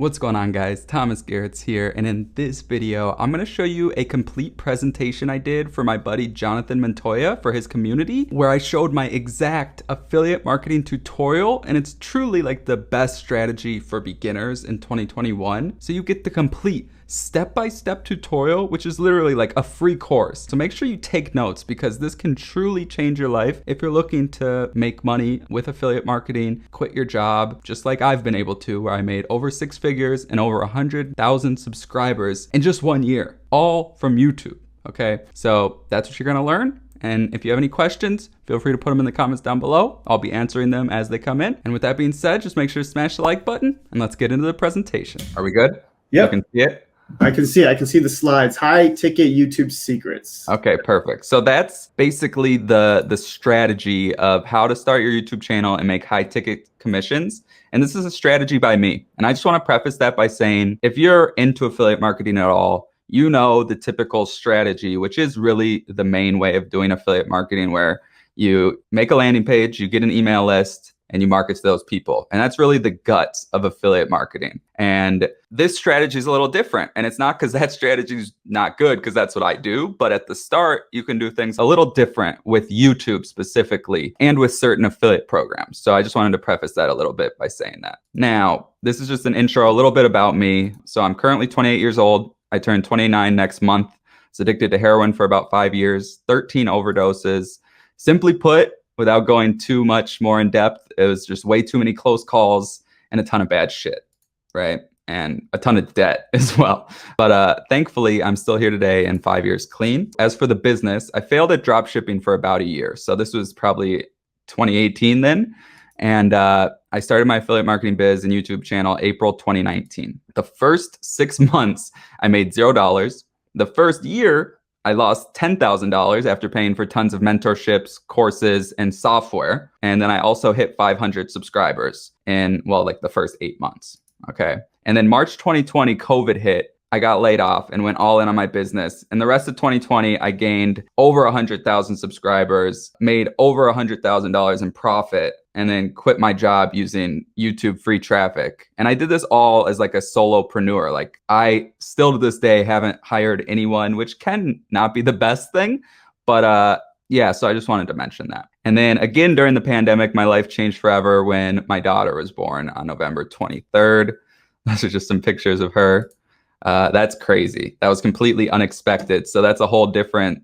What's going on, guys? Thomas Garetz here, and in this video I'm going to show you a complete presentation I did for my buddy Jonathan Montoya for his community, where I showed my exact affiliate marketing tutorial, and it's truly like the best strategy for beginners in 2021. So you get the complete step-by-step tutorial, which is literally like a free course. So make sure you take notes, because this can truly change your life if you're looking to make money with affiliate marketing, quit your job, just like I've been able to, where I made over 6 figures and over 100,000 subscribers in just 1 year, all from YouTube. Okay, so that's what you're gonna learn. And if you have any questions, feel free to put them in the comments down below. I'll be answering them as they come in. And with that being said, just make sure to smash the like button, and let's get into the presentation. Are we good? Yep. You can see it? I can see it. I can see the slides. High ticket YouTube secrets. Okay, perfect. So that's basically the strategy of how to start your YouTube channel and make high ticket commissions. And this is a strategy by me. And I just want to preface that by saying, if you're into affiliate marketing at all, you know the typical strategy, which is really the main way of doing affiliate marketing, where you make a landing page, you get an email list, and you market to those people. And that's really the guts of affiliate marketing. And this strategy is a little different. And it's not because that strategy is not good, because that's what I do. But at the start, you can do things a little different with YouTube specifically, and with certain affiliate programs. So I just wanted to preface that a little bit by saying that. Now, this is just an intro, a little bit about me. So I'm currently 28 years old. I turn 29 next month. I was addicted to heroin for about 5 years, 13 overdoses. Simply put, without going too much more in depth, it was just way too many close calls and a ton of bad shit, right? And a ton of debt as well. But thankfully, I'm still here today and 5 years clean. As for the business, I failed at drop shipping for about a year. So this was probably 2018 then. And I started my affiliate marketing biz and YouTube channel April 2019. The first 6 months, I made $0. The first year, I lost $10,000 after paying for tons of mentorships, courses, and software. And then I also hit 500 subscribers in, well, like the first 8 months. Okay. And then March 2020, COVID hit. I got laid off and went all in on my business. And the rest of 2020, I gained over 100,000 subscribers, made over $100,000 in profit, and then quit my job using YouTube free traffic. And I did this all as like a solopreneur. Like, I still to this day haven't hired anyone, which can not be the best thing. But yeah, so I just wanted to mention that. And then again, during the pandemic, my life changed forever when my daughter was born on November 23rd. Those are just some pictures of her. That's crazy. That was completely unexpected. So that's a whole different,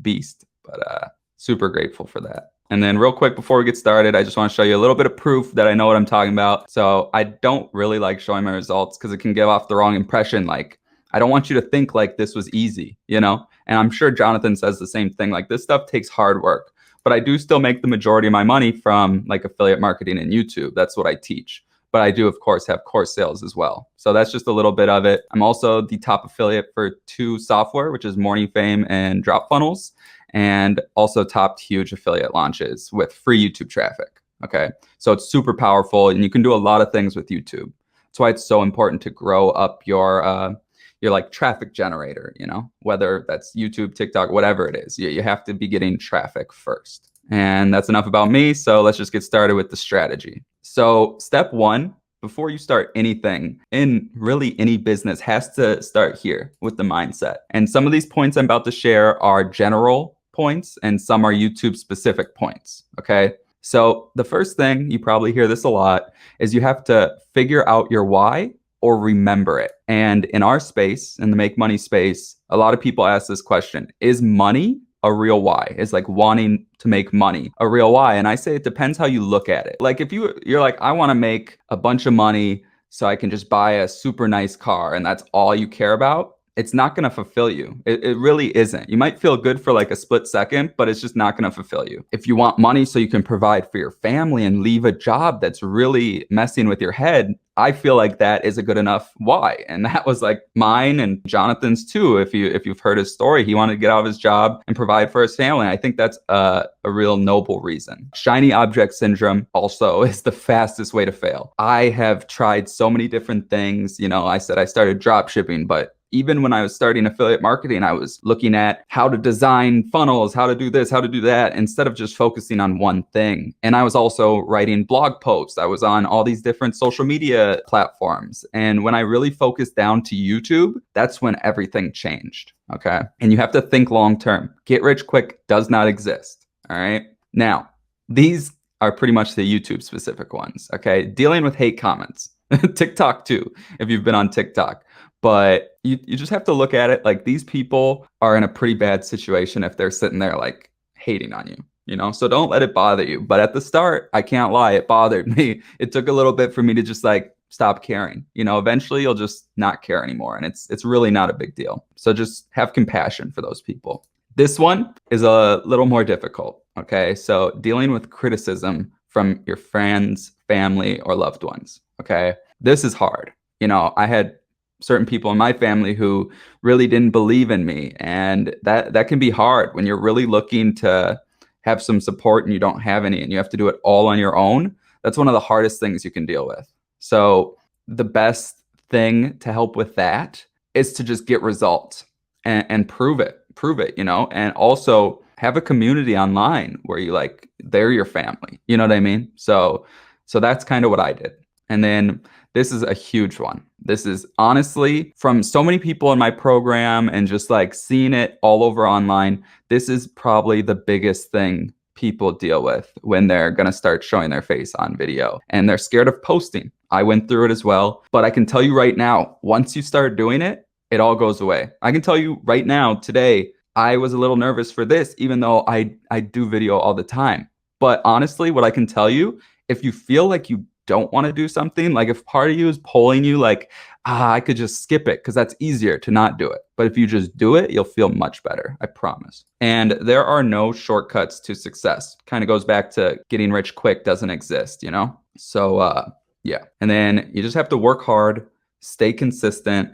beast. But super grateful for that. And then real quick before we get started, I just want to show you a little bit of proof that I know what I'm talking about. So I don't really like showing my results because it can give off the wrong impression. Like, I don't want you to think like this was easy, And I'm sure Jonathan says the same thing. Like, this stuff takes hard work. But I do still make the majority of my money from like affiliate marketing and YouTube. That's what I teach. But I do, of course, have course sales as well. So that's just a little bit of it. I'm also the top affiliate for 2 software, which is Morning Fame and Drop Funnels, and also topped huge affiliate launches with free YouTube traffic. Okay, so it's super powerful, and you can do a lot of things with YouTube. That's why it's so important to grow up your like traffic generator. Whether that's YouTube, TikTok, whatever it is, you have to be getting traffic first. And that's enough about me. So let's just get started with the strategy. So step 1, before you start anything in really any business, has to start here with the mindset. And some of these points I'm about to share are general points, and some are YouTube specific points. Okay. So the first thing, you probably hear this a lot, is you have to figure out your why or remember it. And in our space, in the make money space, a lot of people ask this question: is money a real why? Is like wanting to make money a real why? And I say it depends how you look at it. Like, if you're like, I want to make a bunch of money so I can just buy a super nice car, and that's all you care about, it's not going to fulfill you. It really isn't. You might feel good for like a split second, but it's just not going to fulfill you. If you want money so you can provide for your family and leave a job that's really messing with your head, I feel like that is a good enough why. And that was like mine and Jonathan's too. If you've heard his story, he wanted to get out of his job and provide for his family. I think that's a real noble reason. Shiny object syndrome also is the fastest way to fail. I have tried so many different things. I said I started drop shipping, but even when I was starting affiliate marketing, I was looking at how to design funnels, how to do this, how to do that, instead of just focusing on one thing. And I was also writing blog posts. I was on all these different social media platforms. And when I really focused down to YouTube, that's when everything changed. Okay. And you have to think long term. Get rich quick does not exist. All right. Now, these are pretty much the YouTube specific ones. Okay. Dealing with hate comments. TikTok too, if you've been on TikTok. But you just have to look at it like these people are in a pretty bad situation if they're sitting there like hating on you, you know? So don't let it bother you. But at the start, I can't lie, it bothered me. It took a little bit for me to just like stop caring. You know, eventually you'll just not care anymore. And it's really not a big deal. So just have compassion for those people. This one is a little more difficult. Okay. So dealing with criticism from your friends, family, or loved ones. Okay. This is hard. You know, I had certain people in my family who really didn't believe in me. And that can be hard when you're really looking to have some support and you don't have any and you have to do it all on your own. That's one of the hardest things you can deal with. So the best thing to help with that is to just get results and prove it, you know, and also have a community online where you like, they're your family, you know what I mean? So that's kind of what I did. And then this is a huge one. This is honestly from so many people in my program and just like seeing it all over online. This is probably the biggest thing people deal with when they're going to start showing their face on video and they're scared of posting. I went through it as well, but I can tell you right now, once you start doing it, it all goes away. I can tell you right now, today, I was a little nervous for this, even though I do video all the time. But honestly, what I can tell you, if you feel like you don't want to do something, like if part of you is pulling you like, I could just skip it because that's easier to not do it. But if you just do it, you'll feel much better. I promise. And there are no shortcuts to success. Kind of goes back to getting rich quick doesn't exist, you know? So yeah. And then you just have to work hard, stay consistent,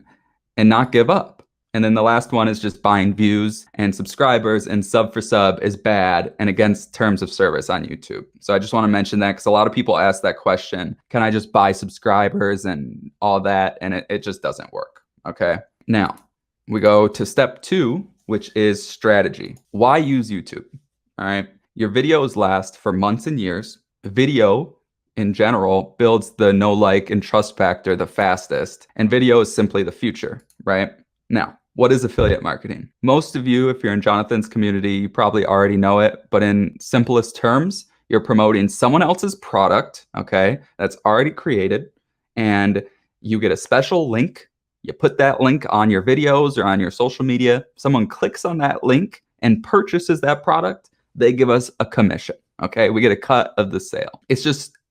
and not give up. And then the last one is just buying views and subscribers, and sub for sub is bad and against terms of service on YouTube. So I just want to mention that because a lot of people ask that question, can I just buy subscribers and all that? And it just doesn't work. Okay. Now we go to step 2, which is strategy. Why use YouTube? All right. Your videos last for months and years. Video in general builds the know, like, and trust factor the fastest. And video is simply the future, right? Now, what is affiliate marketing? Most of you, if you're in Jonathan's community, you probably already know it. But in simplest terms, you're promoting someone else's product, okay, that's already created. And you get a special link. You put that link on your videos or on your social media. Someone clicks on that link and purchases that product. They give us a commission, okay? We get a cut of the sale.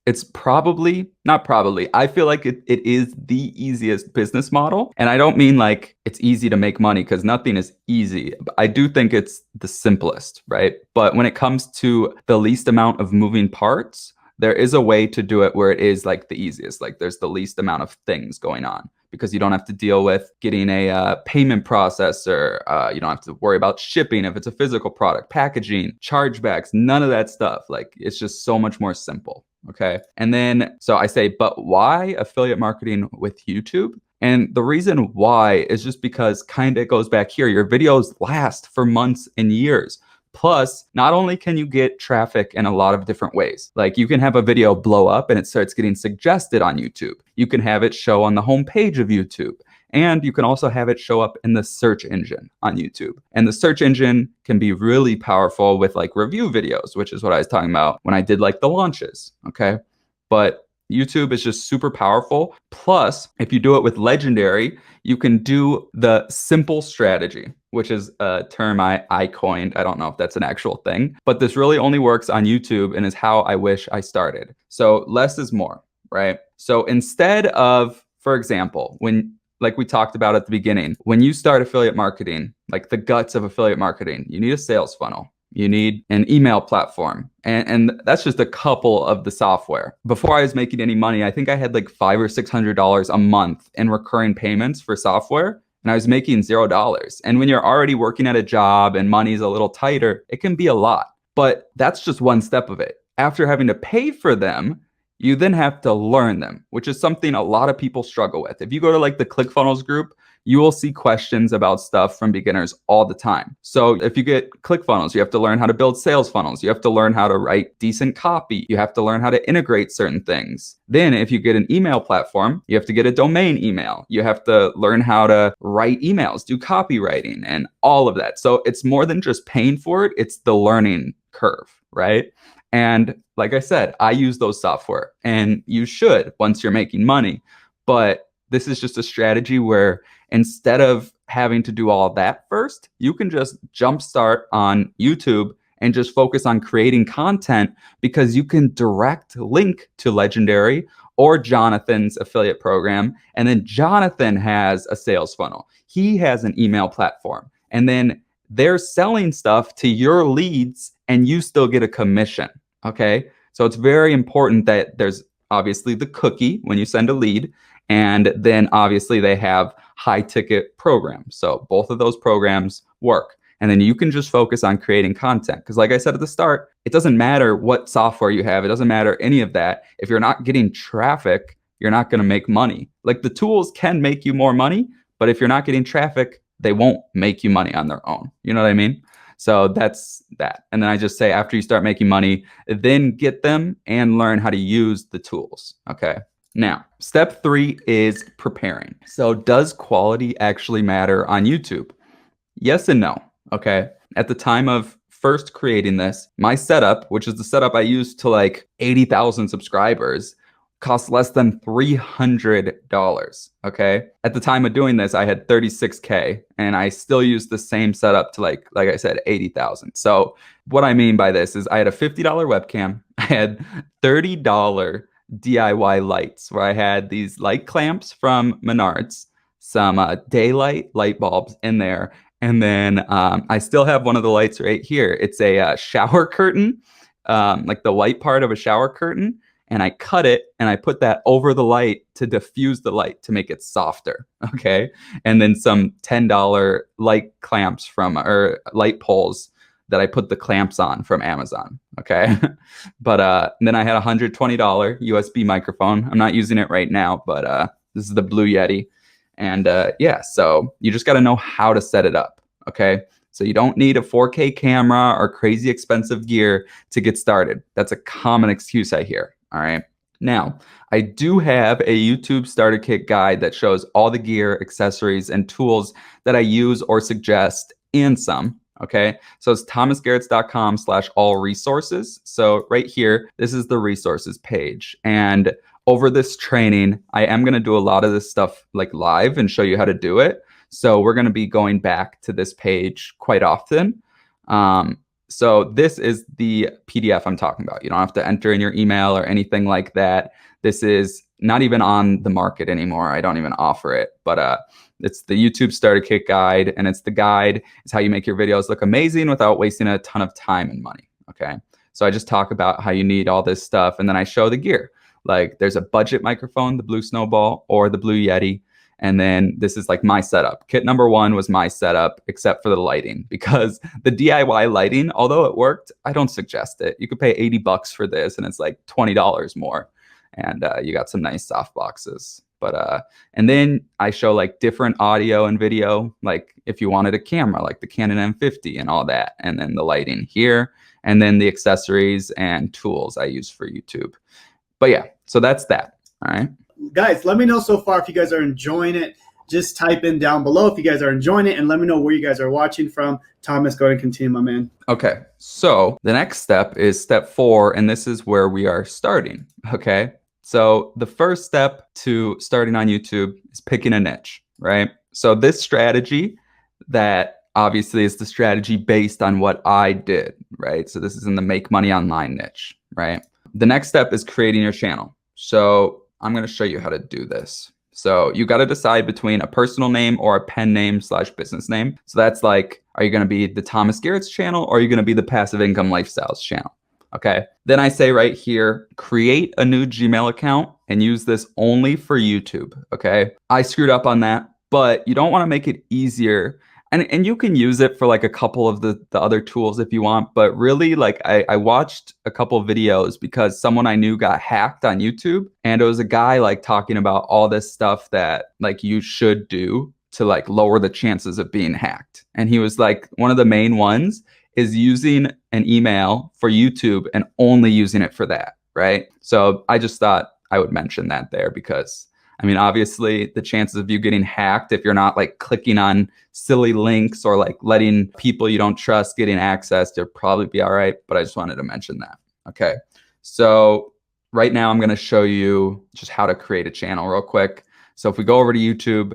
It's probably, not probably, I feel like it is the easiest business model. And I don't mean like it's easy to make money because nothing is easy. I do think it's the simplest, right? But when it comes to the least amount of moving parts, there is a way to do it where it is like the easiest. Like there's the least amount of things going on because you don't have to deal with getting a payment processor. You don't have to worry about shipping if it's a physical product, packaging, chargebacks, none of that stuff. Like it's just so much more simple. Okay. And then, so I say, but why affiliate marketing with YouTube? And the reason why is just because kind of goes back here. Your videos last for months and years. Plus, not only can you get traffic in a lot of different ways, like you can have a video blow up and it starts getting suggested on YouTube. You can have it show on the homepage of YouTube. And you can also have it show up in the search engine on YouTube. And the search engine can be really powerful with like review videos, which is what I was talking about when I did like the launches. Okay. But YouTube is just super powerful. Plus, if you do it with Legendary, you can do the simple strategy, which is a term I coined. I don't know if that's an actual thing, but this really only works on YouTube and is how I wish I started. So less is more, right? So instead of, for example, like we talked about at the beginning, when you start affiliate marketing, like the guts of affiliate marketing, you need a sales funnel. You need an email platform. And that's just a couple of the software. Before I was making any money, I think I had like $500 or $600 a month in recurring payments for software. And I was making $0. And when you're already working at a job and money's a little tighter, it can be a lot. But that's just one step of it. After having to pay for them, You then have to learn them, which is something a lot of people struggle with. If you go to like the ClickFunnels group, you will see questions about stuff from beginners all the time. So if you get ClickFunnels, you have to learn how to build sales funnels. You have to learn how to write decent copy. You have to learn how to integrate certain things. Then if you get an email platform, you have to get a domain email. You have to learn how to write emails, do copywriting, and all of that. So it's more than just paying for it. It's the learning curve, right? And like I said, I use those software, and you should once you're making money. But this is just a strategy where instead of having to do all that first, you can just jumpstart on YouTube and just focus on creating content, because you can direct link to Legendary or Jonathan's affiliate program. And then Jonathan has a sales funnel. He has an email platform. And then they're selling stuff to your leads and you still get a commission. Okay. So it's very important that there's obviously the cookie when you send a lead. And then obviously they have high ticket programs. So both of those programs work. And then you can just focus on creating content. Because like I said at the start, it doesn't matter what software you have. It doesn't matter any of that. If you're not getting traffic, you're not going to make money. Like the tools can make you more money, but if you're not getting traffic, they won't make you money on their own. You know what I mean? So that's that. And then I just say after you start making money, then get them and learn how to use the tools. Okay. Now, step 3 is preparing. So does quality actually matter on YouTube? Yes and no. Okay. At the time of first creating this, my setup, which is the setup I used to like 80,000 subscribers, cost less than $300. Okay. At the time of doing this, I had 36K and I still use the same setup to like I said, 80,000. So what I mean by this is I had a $50 webcam. I had $30 DIY lights where I had these light clamps from Menards, some daylight light bulbs in there. And then I still have one of the lights right here. It's a shower curtain, like the white part of a shower curtain. And I cut it and I put that over the light to diffuse the light to make it softer. Okay. And then some $10 light clamps or light poles that I put the clamps on from Amazon. Okay. But then I had a $120 USB microphone. I'm not using it right now, but this is the Blue Yeti. And yeah, so you just got to know how to set it up. Okay. So you don't need a 4K camera or crazy expensive gear to get started. That's a common excuse I hear. All right. Now, I do have a YouTube starter kit guide that shows all the gear, accessories, and tools that I use or suggest, and some. Okay. So it's thomasgaretz.com/all-resources. So right here, this is the resources page. And over this training, I am going to do a lot of this stuff like live and show you how to do it. So we're going to be going back to this page quite often. So this is the PDF I'm talking about. You don't have to enter in your email or anything like that. This is not even on the market anymore. I don't even offer it, but it's the YouTube starter kit guide, and it's the guide. It's how you make your videos look amazing without wasting a ton of time and money. Okay. So I just talk about how you need all this stuff, and then I show the gear. Like there's a budget microphone, the Blue Snowball or the Blue Yeti. And then this is like my setup. Kit number 1 was my setup, except for the lighting, because the DIY lighting, although it worked, I don't suggest it. You could pay $80 for this and it's like $20 more. And you got some nice soft boxes. But and then I show like different audio and video, like if you wanted a camera, like the Canon M50 and all that. And then the lighting here, and then the accessories and tools I use for YouTube. But yeah, so that's that. All right. Guys, let me know so far if you guys are enjoying it. Just type in down below if you guys are enjoying it, and let me know where you guys are watching from. Thomas, go ahead and continue, my man. Okay, so the next step is step 4, and this is where we are starting. Okay, so the first step to starting on YouTube is picking a niche, right? So this strategy that obviously is the strategy based on what I did, right? So this is in the make money online niche, right? The next step is creating your channel. So I'm going to show you how to do this. So you got to decide between a personal name or a pen name / business name. So that's like, are you going to be the Thomas Garetz channel, or are you going to be the Passive Income Lifestyles channel? Okay. Then I say right here, create a new Gmail account and use this only for YouTube. Okay. I screwed up on that, but you don't want to make it easier And you can use it for like a couple of the other tools if you want, but really like I watched a couple of videos because someone I knew got hacked on YouTube, and it was a guy like talking about all this stuff that like you should do to like lower the chances of being hacked. And he was like, one of the main ones is using an email for YouTube and only using it for that, right? So I just thought I would mention that there because I mean, obviously, the chances of you getting hacked if you're not like clicking on silly links or like letting people you don't trust getting access to probably be all right. But I just wanted to mention that. Okay. So right now I'm going to show you just how to create a channel real quick. So if we go over to YouTube,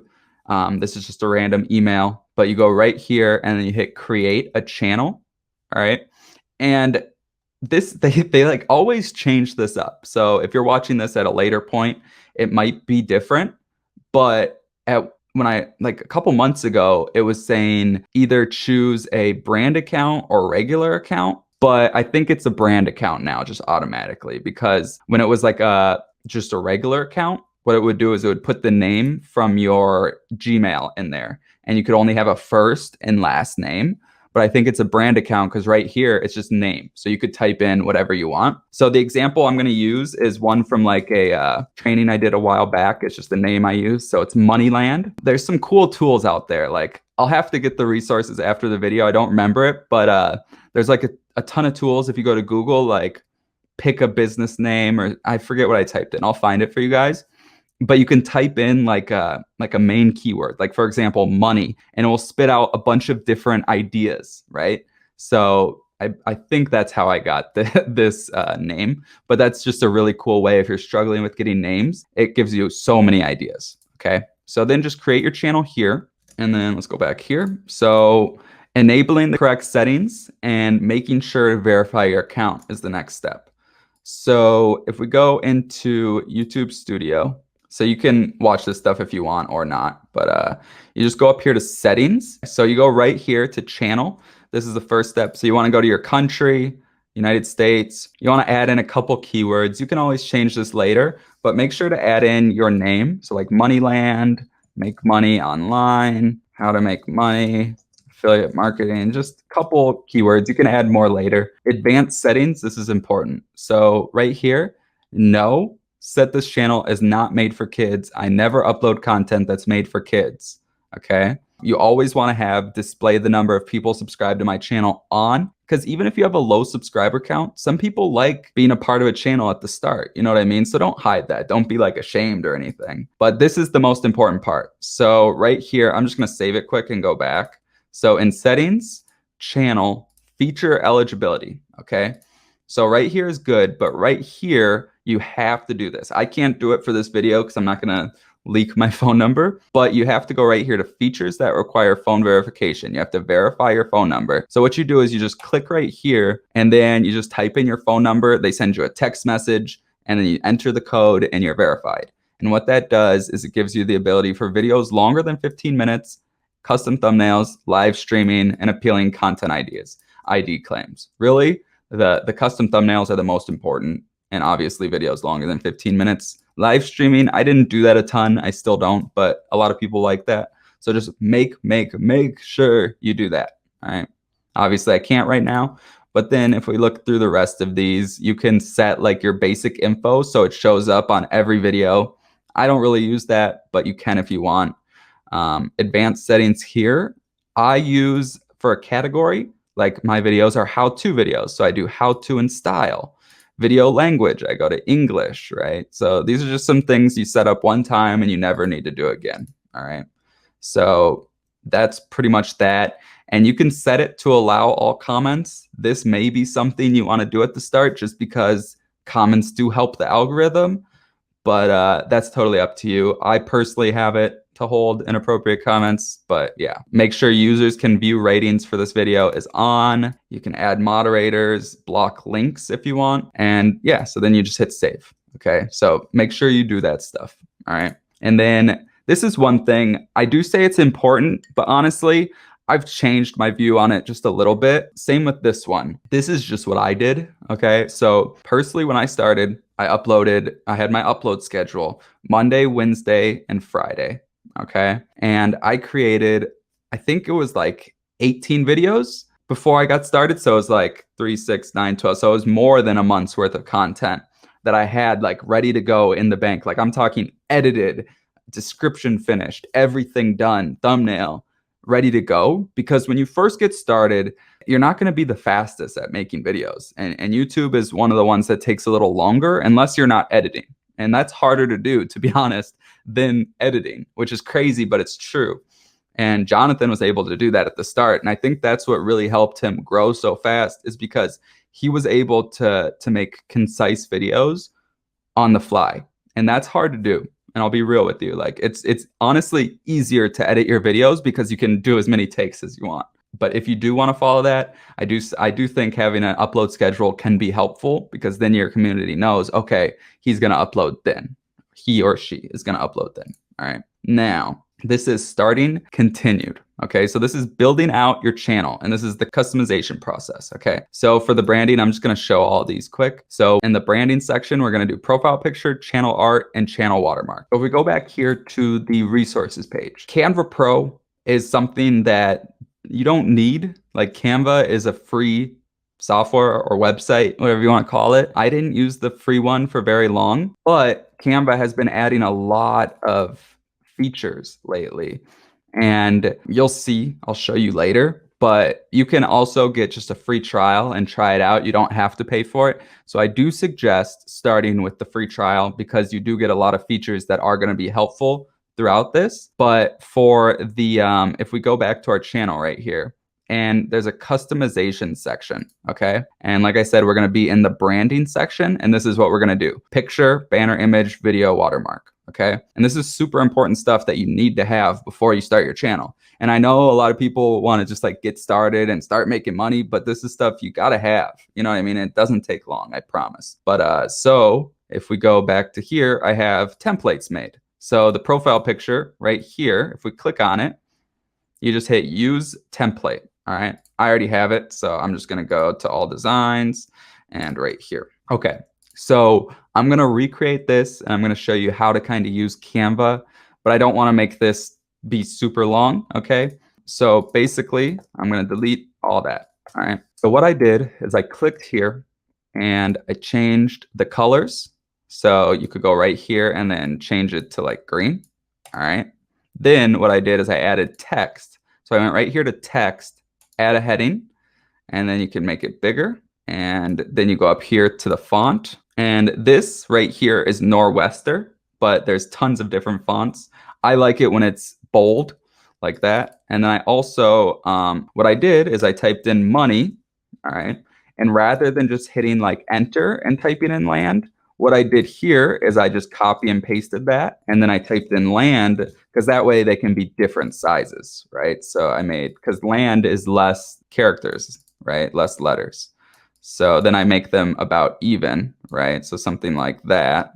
this is just a random email, but you go right here and then you hit create a channel. All right. And this they like always change this up. So if you're watching this at a later point, it might be different. But when I like a couple months ago, it was saying either choose a brand account or regular account. But I think it's a brand account now, just automatically, because when it was like just a regular account, what it would do is it would put the name from your Gmail in there, and you could only have a first and last name. But I think it's a brand account because right here it's just name. So you could type in whatever you want. So the example I'm going to use is one from like a training I did a while back. It's just the name I use. So it's Moneyland. There's some cool tools out there. Like I'll have to get the resources after the video. I don't remember it, but there's like a ton of tools. If you go to Google, like pick a business name, or I forget what I typed in. I'll find it for you guys. But you can type in like a main keyword, like for example, money, and it will spit out a bunch of different ideas, right? So I think that's how I got this name, but that's just a really cool way. If you're struggling with getting names, it gives you so many ideas, okay? So then just create your channel here, and then let's go back here. So enabling the correct settings and making sure to verify your account is the next step. So if we go into YouTube Studio, so you can watch this stuff if you want or not, but you just go up here to settings. So you go right here to channel. This is the first step. So you want to go to your country, United States. You want to add in a couple keywords. You can always change this later, but make sure to add in your name. So like Moneyland, make money online, how to make money, affiliate marketing, just a couple keywords. You can add more later. Advanced settings, this is important. So right here, no. Set this channel as not made for kids. I never upload content that's made for kids. Okay. You always want to have display the number of people subscribed to my channel on, because even if you have a low subscriber count, some people like being a part of a channel at the start. You know what I mean? So don't hide that. Don't be like ashamed or anything. But this is the most important part. So right here, I'm just going to save it quick and go back. So in settings, channel, feature eligibility. Okay. So right here is good, but right here, you have to do this. I can't do it for this video because I'm not going to leak my phone number, but you have to go right here to features that require phone verification. You have to verify your phone number. So what you do is you just click right here and then you just type in your phone number. They send you a text message and then you enter the code and you're verified. And what that does is it gives you the ability for videos longer than 15 minutes, custom thumbnails, live streaming, and appealing content ideas, ID claims. Really, the custom thumbnails are the most important. And obviously videos longer than 15 minutes. Live streaming, I didn't do that a ton. I still don't, but a lot of people like that. So just make sure you do that. All right. Obviously I can't right now, but then if we look through the rest of these, you can set like your basic info so it shows up on every video. I don't really use that, but you can if you want. Advanced settings here, I use for a category, like my videos are how-to videos. So I do how-to and style. Video language, I go to English, right? So these are just some things you set up one time and you never need to do again, all right? So that's pretty much that. And you can set it to allow all comments. This may be something you want to do at the start just because comments do help the algorithm, but that's totally up to you. I personally have it to hold inappropriate comments, but yeah, make sure users can view ratings for this video is on. You can add moderators, block links if you want. And yeah, so then you just hit save. Okay. So make sure you do that stuff. All right. And then this is one thing I do say it's important, but honestly, I've changed my view on it just a little bit. Same with this one. This is just what I did. Okay. So personally, when I started, I had my upload schedule Monday, Wednesday, and Friday. Okay. And I I think it was like 18 videos before I got started. So it was like 3, 6, 9, 12. So it was more than a month's worth of content that I had like ready to go in the bank. Like I'm talking edited, description finished, everything done, thumbnail ready to go. Because when you first get started, you're not going to be the fastest at making videos. And YouTube is one of the ones that takes a little longer unless you're not editing. And that's harder to do, to be honest, than editing, which is crazy, but it's true. And Jonathan was able to do that at the start. And I think that's what really helped him grow so fast, is because he was able to make concise videos on the fly. And that's hard to do. And I'll be real with you. Like it's honestly easier to edit your videos because you can do as many takes as you want. But if you do want to follow that, I do think having an upload schedule can be helpful, because then your community knows, okay, he's going to upload then. He or she is going to upload then. All right. Now, this is starting continued. Okay, so this is building out your channel, and this is the customization process. Okay, so for the branding, I'm just going to show all these quick. So in the branding section, we're going to do profile picture, channel art, and channel watermark. So if we go back here to the resources page, Canva Pro is something that you don't need. Like Canva is a free software or website, whatever you want to call it. I didn't use the free one for very long, but Canva has been adding a lot of features lately, and you'll see, I'll show you later, but you can also get just a free trial and try it out. You don't have to pay for it. So I do suggest starting with the free trial, because you do get a lot of features that are going to be helpful throughout this. But for the if we go back to our channel right here, and there's a customization section, okay? And like I said, we're going to be in the branding section, and this is what we're going to do: picture, banner image, video, watermark. Okay. And this is super important stuff that you need to have before you start your channel. And I know a lot of people want to just like get started and start making money, but this is stuff you got to have. You know what I mean? It doesn't take long, I promise. But so if we go back to here, I have templates made. So the profile picture right here, if we click on it, you just hit use template. All right. I already have it. So I'm just going to go to all designs and right here. Okay. So I'm going to recreate this, and I'm going to show you how to kind of use Canva, but I don't want to make this be super long. Okay. So basically I'm going to delete all that. All right. So what I did is I clicked here and I changed the colors. So you could go right here and then change it to like green. All right. Then what I did is I added text. So I went right here to text, add a heading, and then you can make it bigger. And then you go up here to the font. And this right here is Nor'Wester, but there's tons of different fonts. I like it when it's bold like that. And then I also, what I did is I typed in money, all right? And rather than just hitting like enter and typing in land, what I did here is I just copy and pasted that. And then I typed in land, because that way they can be different sizes, right? So I made, because land is less characters, right? Less letters. So then I make them about even, right? So something like that.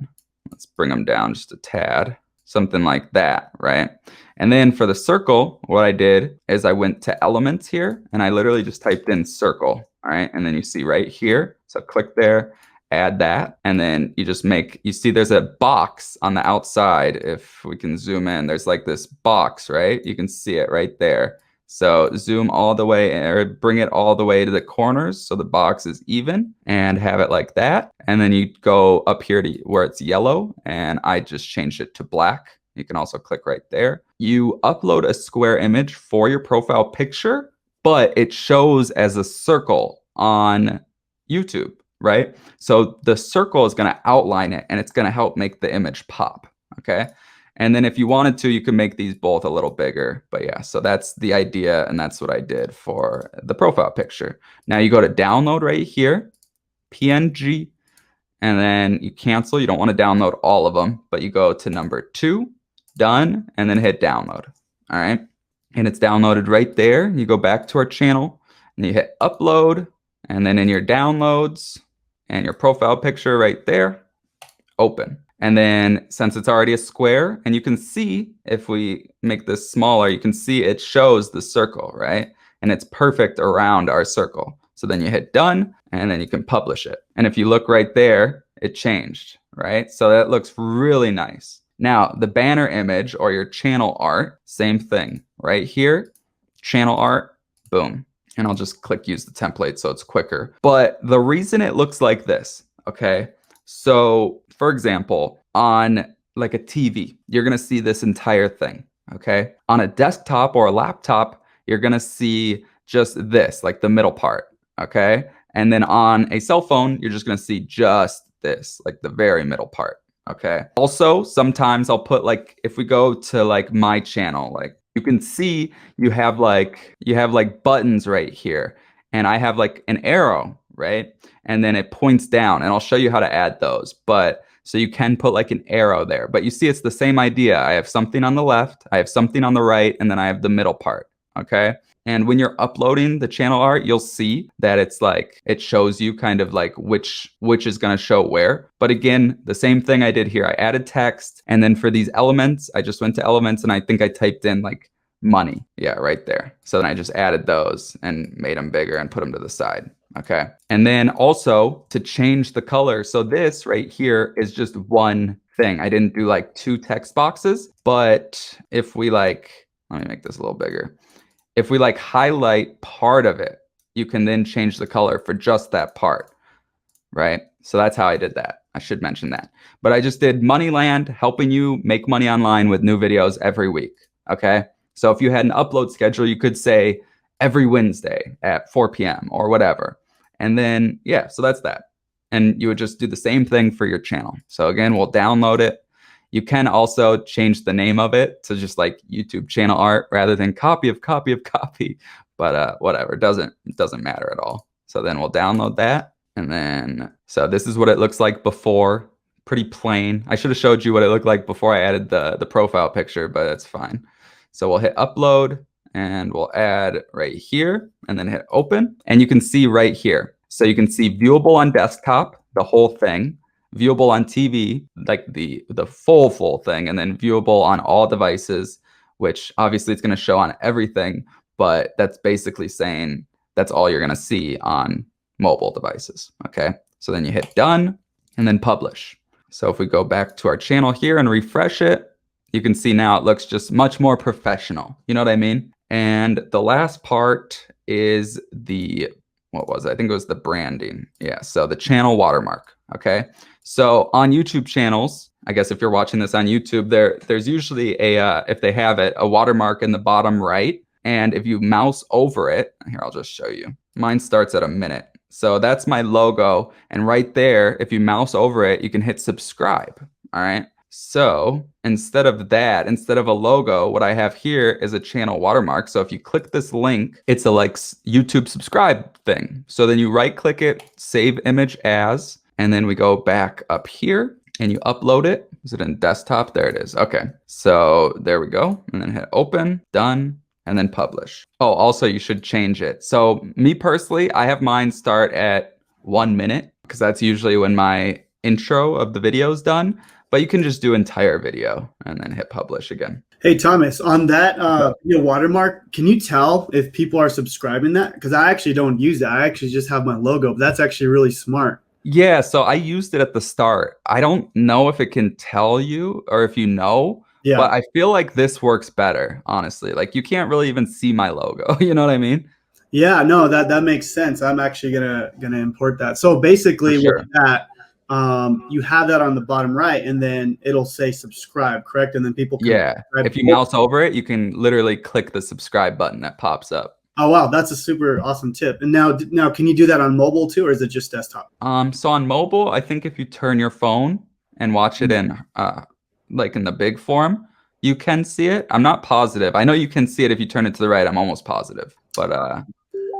Let's bring them down just a tad. Something like that, right? And then for the circle, what I did is I went to elements here, and I literally just typed in circle, all right? And then you see right here. So click there, add that, and then you just make, you see there's a box on the outside. If we can zoom in, there's like this box, right? You can see it right there. So zoom all the way, or bring it all the way to the corners so the box is even, and have it like that. And then you go up here to where it's yellow, and I just changed it to black. You can also click right there. You upload a square image for your profile picture, but it shows as a circle on YouTube, right? So the circle is going to outline it, and it's going to help make the image pop, okay? And then if you wanted to, you can make these both a little bigger. But yeah, so that's the idea, and that's what I did for the profile picture. Now you go to download right here, PNG, and then you cancel. You don't want to download all of them, but you go to number 2, done, and then hit download. All right. And it's downloaded right there. You go back to our channel, and you hit upload, and then in your downloads and your profile picture right there, open. And then since it's already a square, and you can see, if we make this smaller, you can see it shows the circle, right? And it's perfect around our circle. So then you hit done, and then you can publish it. And if you look right there, it changed, right? So that looks really nice. Now, the banner image or your channel art, same thing right here. channel art, boom. And I'll just click use the template so it's quicker. But the reason it looks like this, okay? So for example, on like a TV, you're gonna see this entire thing, okay? On a desktop or a laptop, you're gonna see just this, like the middle part, okay? And then on a cell phone, you're just gonna see just this, like the very middle part, okay? Also, sometimes I'll put like, if we go to like my channel, like you can see you have like buttons right here, and I have like an arrow, right? And then it points down, and I'll show you how to add those. But so you can put like an arrow there, but you see it's the same idea. I have something on the left, I have something on the right, and then I have the middle part, okay? And when you're uploading the channel art, you'll see that it's like, it shows you kind of like which is going to show where. But again, the same thing I did here. I added text. And then for these elements, I just went to elements and I think I typed in like money. Yeah, right there. So then I just added those and made them bigger and put them to the side. Okay. And then also to change the color. So this right here is just one thing. I didn't do like two text boxes, but if we like, let me make this a little bigger. If we like highlight part of it, you can then change the color for just that part, right? So that's how I did that. I should mention that. But I just did Moneyland, helping you make money online with new videos every week, okay? So if you had an upload schedule, you could say every Wednesday at 4 p.m. or whatever. And then, yeah, so that's that. And you would just do the same thing for your channel. So again, we'll download it. You can also change the name of it to just like YouTube channel art rather than copy of copy of copy. But whatever, it doesn't matter at all. So then we'll download that. And then, so this is what it looks like before. Pretty plain. I should have showed you what it looked like before I added the profile picture, but it's fine. So we'll hit upload and we'll add right here and then hit open. And you can see right here. So you can see viewable on desktop, the whole thing. Viewable on TV, like the full thing, and then viewable on all devices, which obviously it's going to show on everything, but that's basically saying that's all you're going to see on mobile devices. Okay, so then you hit done and then publish. So if we go back to our channel here and refresh it, you can see now it looks just much more professional. You know what I mean? And the last part is the, what was it? I think it was the branding. Yeah, so the channel watermark. Okay. So on YouTube channels, I guess if you're watching this on YouTube, there's usually if they have it, a watermark in the bottom right. And if you mouse over it, here, I'll just show you. Mine starts at a minute. So that's my logo. And right there, if you mouse over it, you can hit subscribe. All right. So instead of a logo, what I have here is a channel watermark. So if you click this link, it's a like YouTube subscribe thing. So then you right click it, save image as, and then we go back up here and you upload it. Is it in desktop? There it is. Okay. So there we go. And then hit open, done, and then publish. Oh, also you should change it. So me personally, I have mine start at 1 minute because that's usually when my intro of the video is done. But you can just do entire video and then hit publish again. Hey, Thomas, on that video watermark, can you tell if people are subscribing that? Because I actually don't use that. I actually just have my logo. But that's actually really smart. Yeah, so I used it at the start. I don't know if it can tell you or if you know, but I feel like this works better, honestly. Like you can't really even see my logo. You know what I mean? Yeah, no, that makes sense. I'm actually gonna import that. So basically with that, you have that on the bottom right, and then it'll say subscribe, correct? And then people can subscribe. If you mouse over it, you can literally click the subscribe button that pops up. Oh wow, that's a super awesome tip. And now can you do that on mobile too, or is it just desktop? So on mobile, I think if you turn your phone and watch it in like in the big form, you can see it. I'm not positive. I know you can see it if you turn it to the right. I'm almost positive. But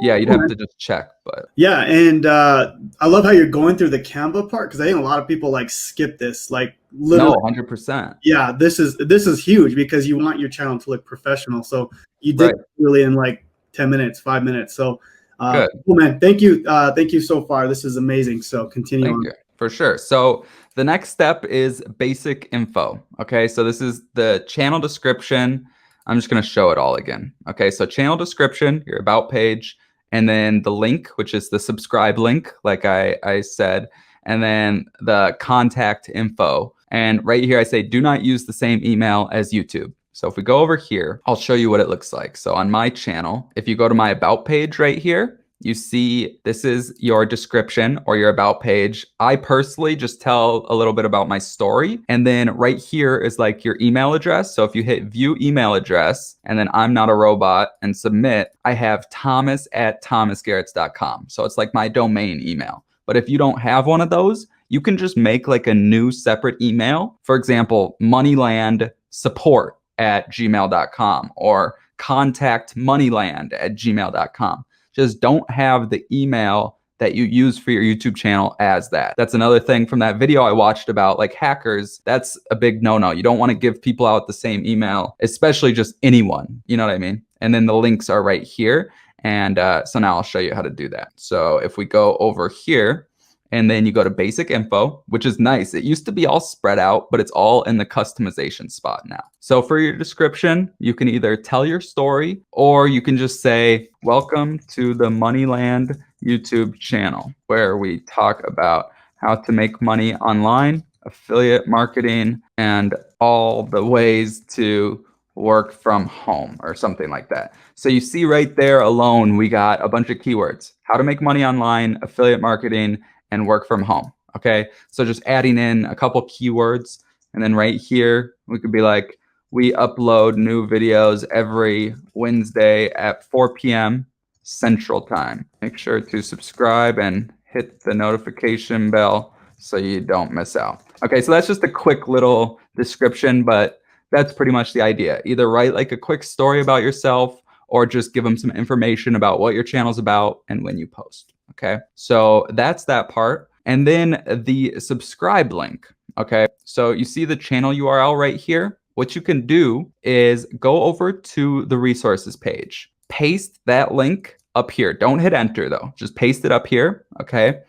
yeah, you'd have to just check. But yeah, and I love how you're going through the Canva part, because I think a lot of people like skip this. Like literally, no, 100%. Yeah, this is huge because you want your channel to look professional. So you did really in like 10 minutes, 5 minutes. So cool, man. Thank you so far. This is amazing. So continue on. Thank you. For sure. So the next step is basic info. Okay, so this is the channel description. I'm just going to show it all again. Okay, so channel description, your about page, and then the link, which is the subscribe link, like I said, and then the contact info. And right here I say, do not use the same email as YouTube. So if we go over here, I'll show you what it looks like. So on my channel, if you go to my about page right here, you see this is your description or your about page. I personally just tell a little bit about my story. And then right here is like your email address. So if you hit view email address and then I'm not a robot and submit, I have thomas@thomasgaretz.com. So it's like my domain email. But if you don't have one of those, you can just make like a new separate email. For example, moneylandsupport@gmail.com or contactmoneyland@gmail.com. Just don't have the email that you use for your YouTube channel as that. That's another thing from that video I watched about like hackers. That's a big no-no. You don't want to give people out the same email, especially just anyone. You know what I mean? And then the links are right here. And so now I'll show you how to do that. So if we go over here, and then you go to basic info, which is nice. It used to be all spread out, but it's all in the customization spot now. So for your description, you can either tell your story or you can just say, welcome to the Moneyland YouTube channel, where we talk about how to make money online, affiliate marketing, and all the ways to work from home or something like that. So you see right there alone, we got a bunch of keywords: how to make money online, affiliate marketing, and work from home. Okay, so just adding in a couple keywords, and then right here we could be like, we upload new videos every Wednesday at 4 p.m. Central Time. Make sure to subscribe and hit the notification bell so you don't miss out. Okay, so that's just a quick little description, but that's pretty much the idea. Either write like a quick story about yourself or just give them some information about what your channel's about and when you post. Okay, so that's that part. And then the subscribe link. Okay, so you see the channel URL right here. What you can do is go over to the resources page, paste that link up here. Don't hit enter though, just paste it up here. Okay,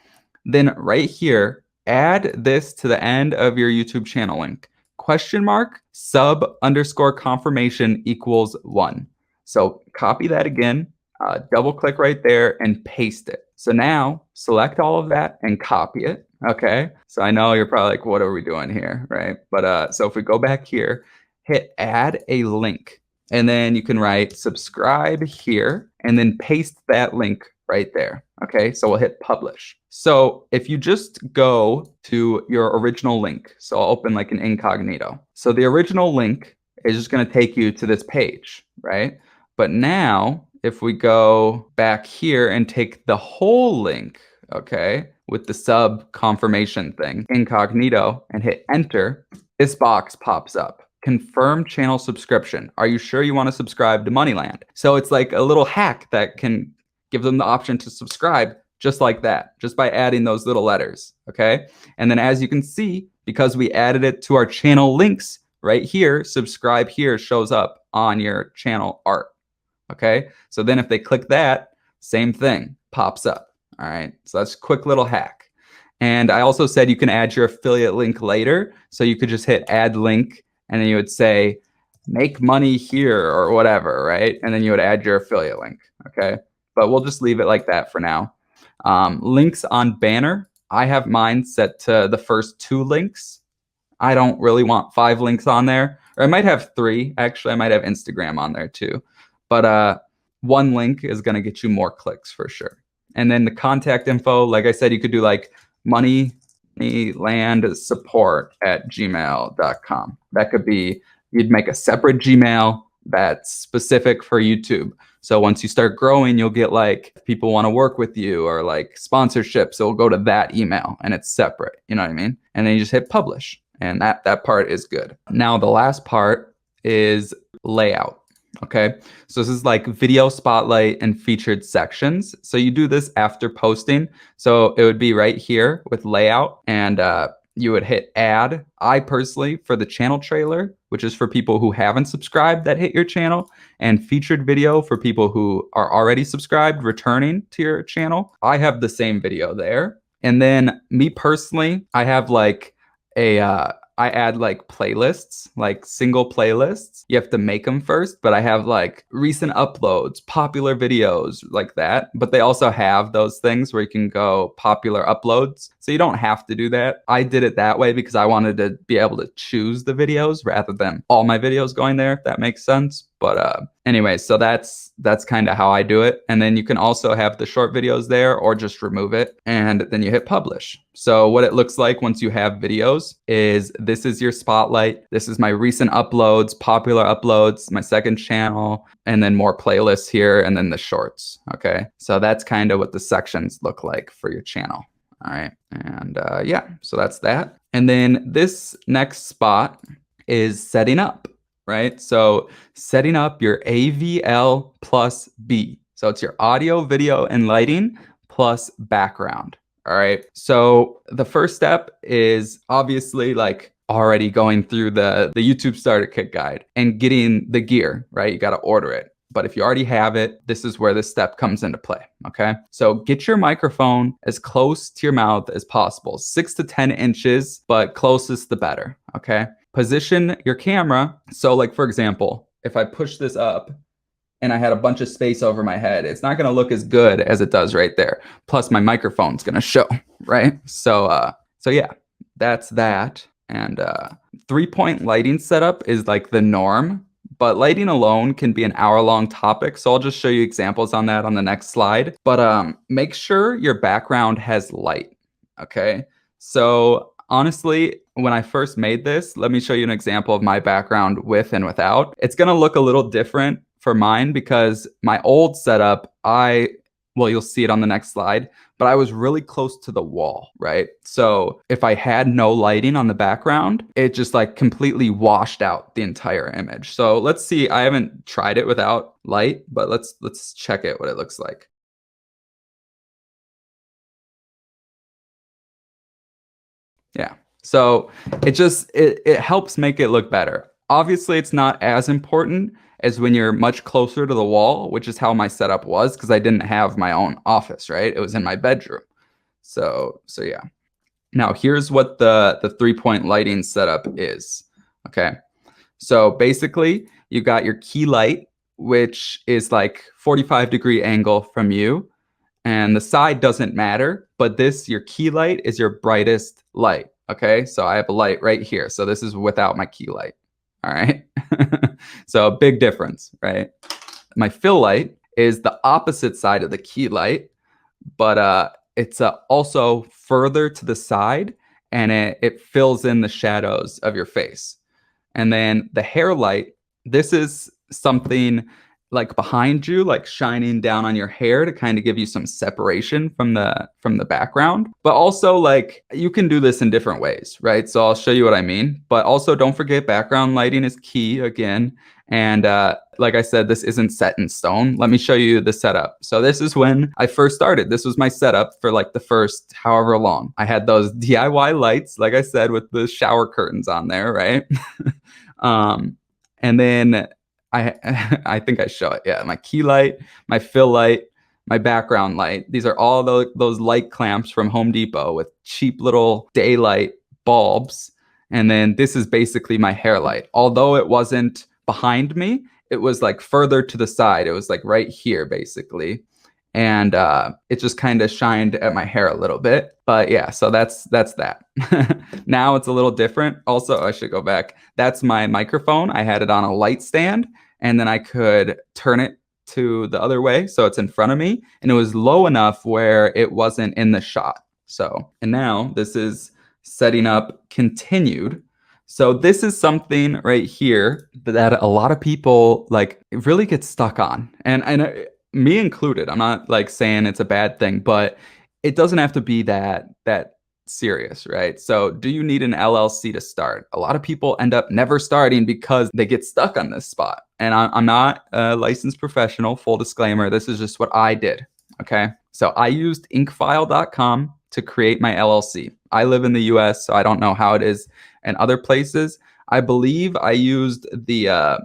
then right here, add this to the end of your YouTube channel link. $sub_confirmation=1. So copy that again, double click right there and paste it. So now select all of that and copy it. Okay, so I know you're probably like, what are we doing here, right? But so if we go back here, hit add a link, and then you can write subscribe here and then paste that link right there. Okay, so we'll hit publish. So if you just go to your original link, so I'll open like an incognito. So the original link is just going to take you to this page, right? But now if we go back here and take the whole link, okay, with the sub confirmation thing, incognito, and hit enter, this box pops up. Confirm channel subscription. Are you sure you want to subscribe to Moneyland? So it's like a little hack that can give them the option to subscribe just like that, just by adding those little letters, okay? And then as you can see, because we added it to our channel links right here, subscribe here shows up on your channel art, okay? So then if they click that, same thing pops up, all right? So that's a quick little hack. And I also said you can add your affiliate link later. So you could just hit add link and then you would say, make money here or whatever, right? And then you would add your affiliate link, okay? But we'll just leave it like that for now. Links on banner. I have mine set to the first 2 links. I don't really want 5 links on there. Or I might have 3. Actually, I might have Instagram on there too. But 1 link is going to get you more clicks for sure. And then the contact info, like I said, you could do like moneylandsupport@gmail.com. That could be, you'd make a separate Gmail that's specific for YouTube. So once you start growing, you'll get like, if people want to work with you or like sponsorships, it'll go to that email and it's separate. You know what I mean? And then you just hit publish, and that part is good. Now the last part is layout. Okay, so this is like video spotlight and featured sections. So you do this after posting. So it would be right here with layout, and you would hit add. I personally, for the channel trailer, which is for people who haven't subscribed that hit your channel, and featured video for people who are already subscribed, returning to your channel, I have the same video there. And then me personally, I have like I add like playlists, like single playlists. You have to make them first, but I have like recent uploads, popular videos like that. But they also have those things where you can go popular uploads. So you don't have to do that. I did it that way because I wanted to be able to choose the videos rather than all my videos going there, if that makes sense. But anyway, so that's kind of how I do it. And then you can also have the short videos there or just remove it. And then you hit publish. So what it looks like once you have videos is this is your spotlight. This is my recent uploads, popular uploads, my second channel, and then more playlists here, and then the shorts. Okay. So that's kind of what the sections look like for your channel. All right. And yeah, so that's that. And then this next spot is setting up, right? So setting up your AVL plus B. So it's your audio, video, and lighting plus background. All right. So the first step is obviously like already going through the YouTube starter kit guide and getting the gear, right? You got to order it. But if you already have it, this is where this step comes into play, okay? So get your microphone as close to your mouth as possible, 6 to 10 inches, but closest the better, okay? Position your camera. So like, for example, if I push this up and I had a bunch of space over my head, it's not gonna look as good as it does right there. Plus my microphone's gonna show, right? So yeah, that's that. And 3-point lighting setup is like the norm. But lighting alone can be an hour-long topic, so I'll just show you examples on that on the next slide. But make sure your background has light, okay? So honestly, when I first made this, let me show you an example of my background with and without. It's gonna look a little different for mine because my old setup, well, you'll see it on the next slide, but I was really close to the wall, right? So if I had no lighting on the background, it just like completely washed out the entire image. So let's see, I haven't tried it without light, but let's check it, what it looks like. Yeah, so it helps make it look better. Obviously, it's not as important as when you're much closer to the wall, which is how my setup was because I didn't have my own office, right? It was in my bedroom. So yeah. Now here's what the 3-point lighting setup is. Okay. So basically you got your key light, which is like 45-degree angle from you. And the side doesn't matter, but your key light is your brightest light. Okay. So I have a light right here. So this is without my key light. All right. So a big difference, right? My fill light is the opposite side of the key light, but it's also further to the side, and it fills in the shadows of your face. And then the hair light, this is something like behind you, like shining down on your hair to kind of give you some separation from the background. But also like you can do this in different ways, right? So I'll show you what I mean. But also don't forget background lighting is key again. And like I said, this isn't set in stone. Let me show you the setup. So this is when I first started. This was my setup for like the first however long. I had those DIY lights, like I said, with the shower curtains on there, right? And then I think I show it. Yeah, my key light, my fill light, my background light. These are all those light clamps from Home Depot with cheap little daylight bulbs. And then this is basically my hair light. Although it wasn't behind me, it was like further to the side. It was like right here, basically. And it just kind of shined at my hair a little bit. But yeah, so that's that. Now it's a little different. Also, I should go back. That's my microphone. I had it on a light stand, and then I could turn it to the other way so it's in front of me, and it was low enough where it wasn't in the shot. So, and now this is setting up continued. So this is something right here that a lot of people like really get stuck on, and me included. I'm not like saying it's a bad thing, but it doesn't have to be that serious, right? So do you need an LLC to start? A lot of people end up never starting because they get stuck on this spot. And I'm not a licensed professional, full disclaimer. This is just what I did, okay? So I used inkfile.com to create my LLC. I live in the US, so I don't know how it is in other places. I believe I used the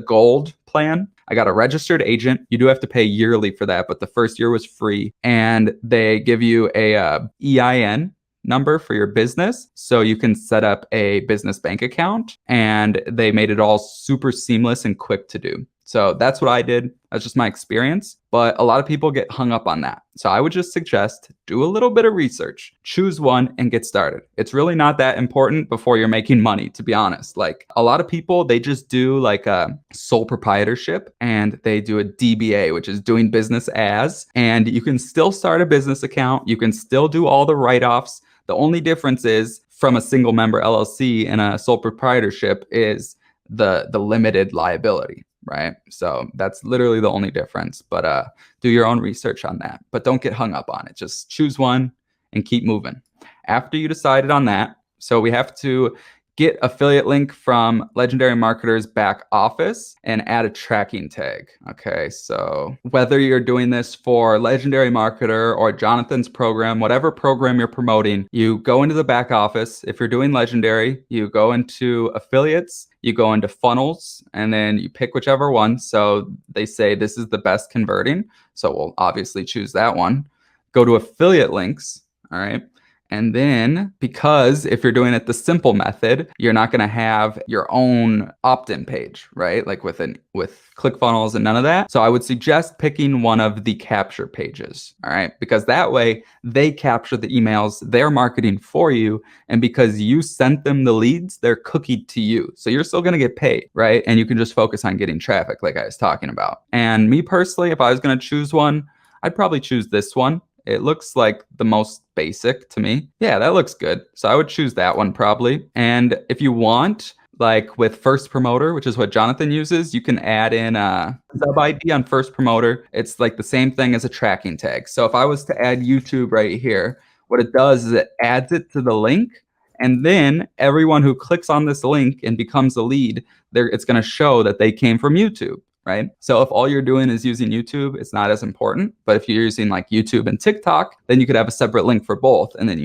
gold plan. I got a registered agent. You do have to pay yearly for that, but the first year was free. And they give you a EIN number for your business, so you can set up a business bank account. And they made it all super seamless and quick to do. So that's what I did. That's just my experience. But a lot of people get hung up on that. So I would just suggest do a little bit of research, choose one and get started. It's really not that important before you're making money, to be honest. Like a lot of people, they just do like a sole proprietorship and they do a DBA, which is doing business as, and you can still start a business account. You can still do all the write-offs. The only difference is from a single member LLC and a sole proprietorship is the limited liability, right? So that's literally the only difference. But do your own research on that. But don't get hung up on it. Just choose one and keep moving. After you decided on that, so we have to get affiliate link from Legendary Marketer's back office and add a tracking tag. Okay, so whether you're doing this for Legendary Marketer or Jonathan's program, whatever program you're promoting, you go into the back office. If you're doing Legendary, you go into affiliates, you go into funnels, and then you pick whichever one. So they say this is the best converting. So we'll obviously choose that one. Go to affiliate links, all right? And then, because if you're doing it the simple method, you're not going to have your own opt-in page, right? Like with ClickFunnels and none of that. So I would suggest picking one of the capture pages, all right? Because that way they capture the emails they're marketing for you. And because you sent them the leads, they're cookied to you. So you're still going to get paid, right? And you can just focus on getting traffic like I was talking about. And me personally, if I was going to choose one, I'd probably choose this one. It looks like the most basic to me. Yeah, that looks good. So I would choose that one probably. And if you want, like with First Promoter, which is what Jonathan uses, you can add in a sub ID on First Promoter. It's like the same thing as a tracking tag. So if I was to add YouTube right here, what it does is it adds it to the link. And then everyone who clicks on this link and becomes a lead, it's going to show that they came from YouTube. Right? So if all you're doing is using YouTube, it's not as important. But if you're using like YouTube and TikTok, then you could have a separate link for both. And then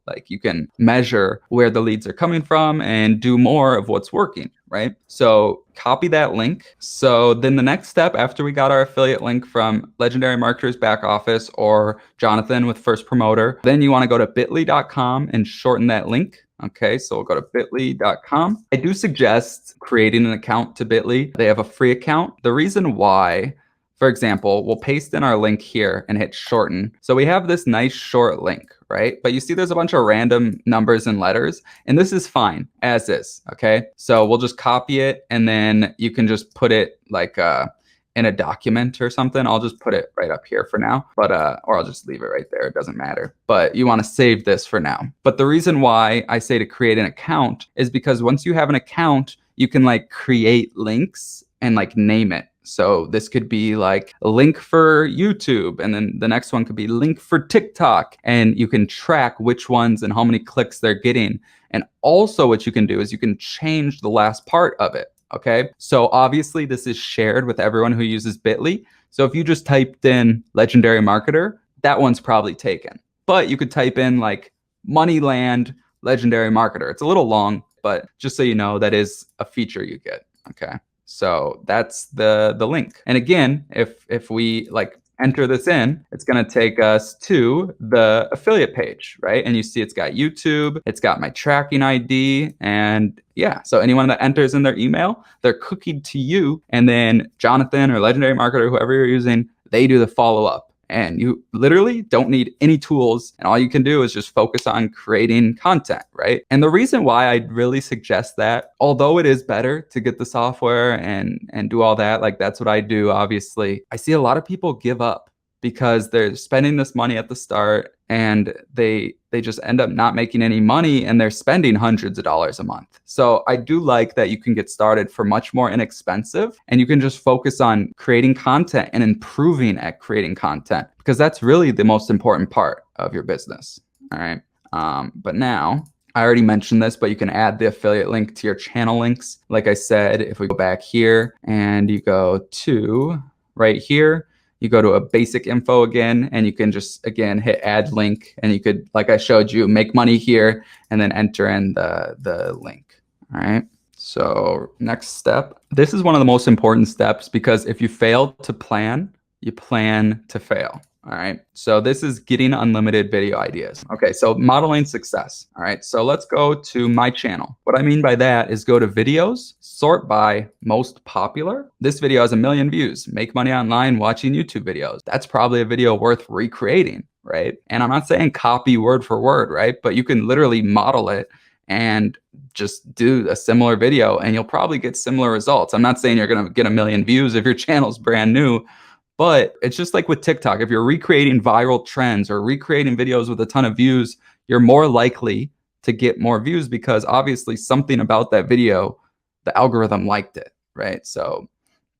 like you can measure where the leads are coming from and do more of what's working, right? So copy that link. So then the next step after we got our affiliate link from Legendary Marketer's back office or Jonathan with First Promoter, then you want to go to bit.ly.com and shorten that link. Okay, so we'll go to bit.ly.com. I do suggest creating an account to Bitly. They have a free account. The reason why, for example, we'll paste in our link here and hit shorten. So we have this nice short link, right? But you see there's a bunch of random numbers and letters, and this is fine as is, okay? So we'll just copy it, and then you can just put it like in a document or something. I'll just put it right up here for now, but or I'll just leave it right there. It doesn't matter, but you want to save this for now. But the reason why I say to create an account is because once you have an account, you can like create links and like name it. So this could be like a link for YouTube, and then the next one could be link for TikTok, and you can track which ones and how many clicks they're getting. And also what you can do is you can change the last part of it. Okay, so obviously this is shared with everyone who uses Bitly. So if you just typed in Legendary Marketer, that one's probably taken. But you could type in like Moneyland Legendary Marketer. It's a little long, but just so you know, that is a feature you get. Okay, so that's the link. And again, if we like enter this in, it's going to take us to the affiliate page, right? And you see it's got YouTube, it's got my tracking ID, and yeah, so anyone that enters in their email, they're cookied to you, and then Jonathan or Legendary Marketer, whoever you're using, they do the follow-up. And you literally don't need any tools, and all you can do is just focus on creating content, right? And the reason why I really suggest that, although it is better to get the software and do all that, like that's what I do, obviously, I see a lot of people give up because they're spending this money at the start and they just end up not making any money, and they're spending hundreds of dollars a month. So I do like that you can get started for much more inexpensive, and you can just focus on creating content and improving at creating content, because that's really the most important part of your business. All right. But now I already mentioned this, but you can add the affiliate link to your channel links. Like I said, if we go back here and you go to right here, you go to a basic info again, and you can just, again, hit add link, and you could, like I showed you, make money here and then enter in the link. All right. So next step, this is one of the most important steps, because if you fail to plan, you plan to fail. All right. So this is getting unlimited video ideas. Okay. So modeling success. All right. So let's go to my channel. What I mean by that is go to videos, sort by most popular. This video has 1 million views. Make money online watching YouTube videos. That's probably a video worth recreating, right? And I'm not saying copy word for word, right? But you can literally model it and just do a similar video and you'll probably get similar results. I'm not saying you're going to get 1 million views if your channel's brand new, but it's just like with TikTok. If you're recreating viral trends or recreating videos with a ton of views, you're more likely to get more views because obviously something about that video, the algorithm liked it, right? So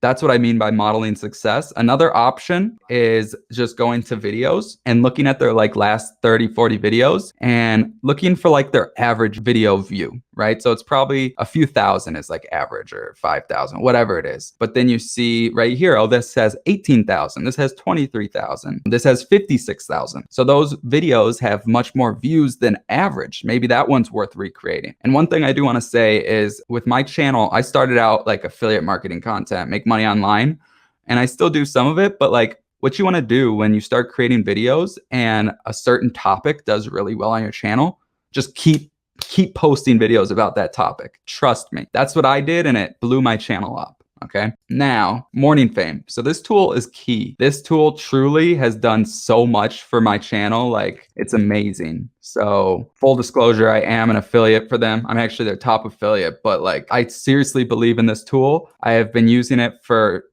that's what I mean by modeling success. Another option is just going to videos and looking at their like last 30, 40 videos and looking for like their average video view, right? So it's probably a few thousand is like average or 5,000, whatever it is. But then you see right here, oh, this has 18,000. This has 23,000. This has 56,000. So those videos have much more views than average. Maybe that one's worth recreating. And one thing I do want to say is with my channel, I started out like affiliate marketing content, make money online, and I still do some of it, but like what you want to do when you start creating videos and a certain topic does really well on your channel, just keep posting videos about that topic. Trust me. That's what I did and it blew my channel up. Okay. Now, morning fame. So this tool is key. This tool truly has done so much for my channel. Like it's amazing. So full disclosure, I am an affiliate for them. I'm actually their top affiliate, but like I seriously believe in this tool. I have been using it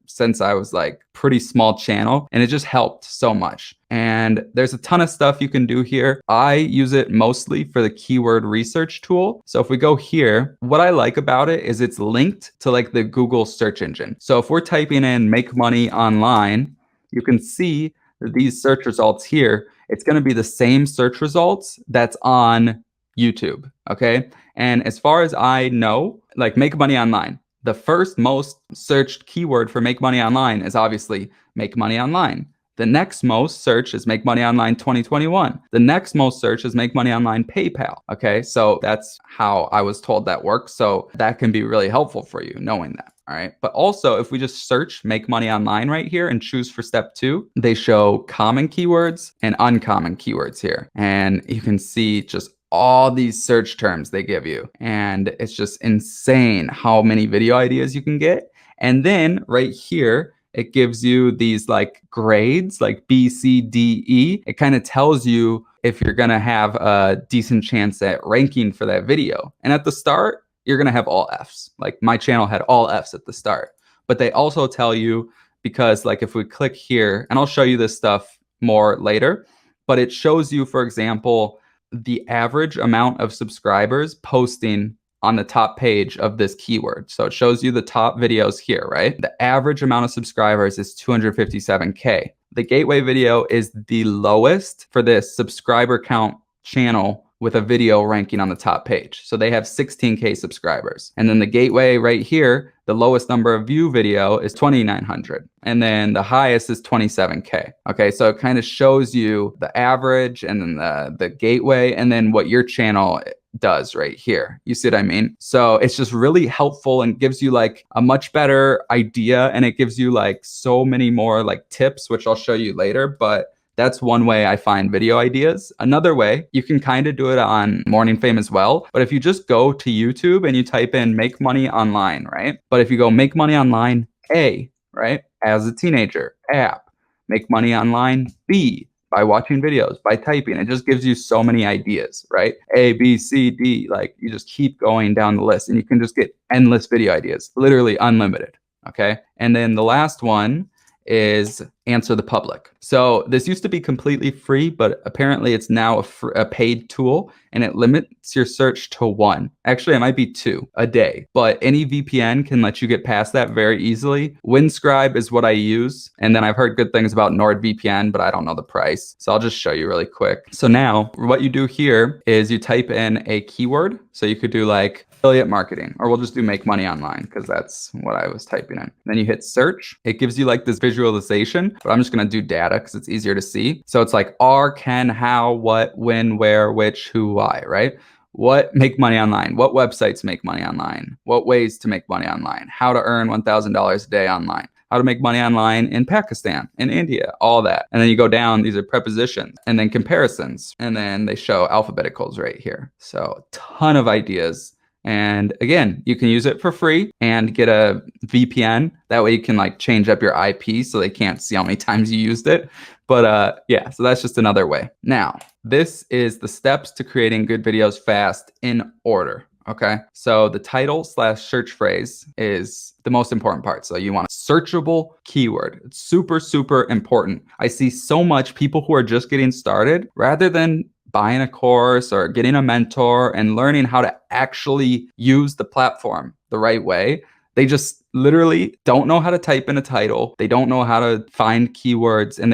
since I was like pretty small channel and it just helped so much. And there's a ton of stuff you can do here. I use it mostly for the keyword research tool. So if we go here, what I like about it is it's linked to like the Google search engine. So if we're typing in make money online, you can see these search results here. It's going to be the same search results that's on YouTube. Okay. And as far as I know, like make money online, the first most searched keyword for make money online is obviously make money online. The next most search is make money online 2021. The next most search is make money online PayPal. Okay, so that's how I was told that works. So that can be really helpful for you knowing that. All right. But also, if we just search make money online right here and choose for step 2, they show common keywords and uncommon keywords here. And you can see just all these search terms they give you. And it's just insane how many video ideas you can get. And then right here, it gives you these like grades like B, C, D, E. It kind of tells you if you're going to have a decent chance at ranking for that video. And at the start, you're going to have all Fs. Like my channel had all Fs at the start. But they also tell you, because like if we click here, and I'll show you this stuff more later, but it shows you, for example, the average amount of subscribers posting on the top page of this keyword. So it shows you the top videos here, right? The average amount of subscribers is 257K. The gateway video is the lowest for this subscriber count channel with a video ranking on the top page. So they have 16K subscribers. And then the gateway right here, the lowest number of view video is 2,900. And then the highest is 27K. Okay, so it kind of shows you the average and then the gateway and then what your channel does right here. You see what I mean? So it's just really helpful and gives you like a much better idea. And it gives you like so many more like tips, which I'll show you later. But that's one way I find video ideas. Another way, you can kind of do it on Morning Fame as well. But if you just go to YouTube and you type in make money online, right? But if you go make money online A, right? As a teenager, app, make money online B, by watching videos, by typing, it just gives you so many ideas, right? A, B, C, D, like you just keep going down the list and you can just get endless video ideas, literally unlimited, okay? And then the last one is answer the public. So this used to be completely free, but apparently it's now a paid tool and it limits your search to 1. Actually, it might be 2 a day, but any VPN can let you get past that very easily. Windscribe is what I use. And then I've heard good things about NordVPN, but I don't know the price. So I'll just show you really quick. So now what you do here is you type in a keyword. So you could do like affiliate marketing, or we'll just do make money online because that's what I was typing in. Then you hit search. It gives you like this visualization, but I'm just going to do data because it's easier to see. So it's like R, can, how, what, when, where, which, who, why, right? What make money online? What websites make money online? What ways to make money online? How to earn $1,000 a day online? how to make money online in Pakistan, in India, all that. And then you go down, these are prepositions and then comparisons. And then they show alphabeticals right here. So a ton of ideas. And again, you can use it for free and get a VPN. That way you can like change up your IP so they can't see how many times you used it. But yeah, so that's just another way. Now, this is the steps to creating good videos fast in order. Okay, so the title / search phrase is the most important part. So you want a searchable keyword. It's super, super important. I see so much people who are just getting started, rather than buying a course or getting a mentor and learning how to actually use the platform the right way, they just literally don't know how to type in a title. They don't know how to find keywords, and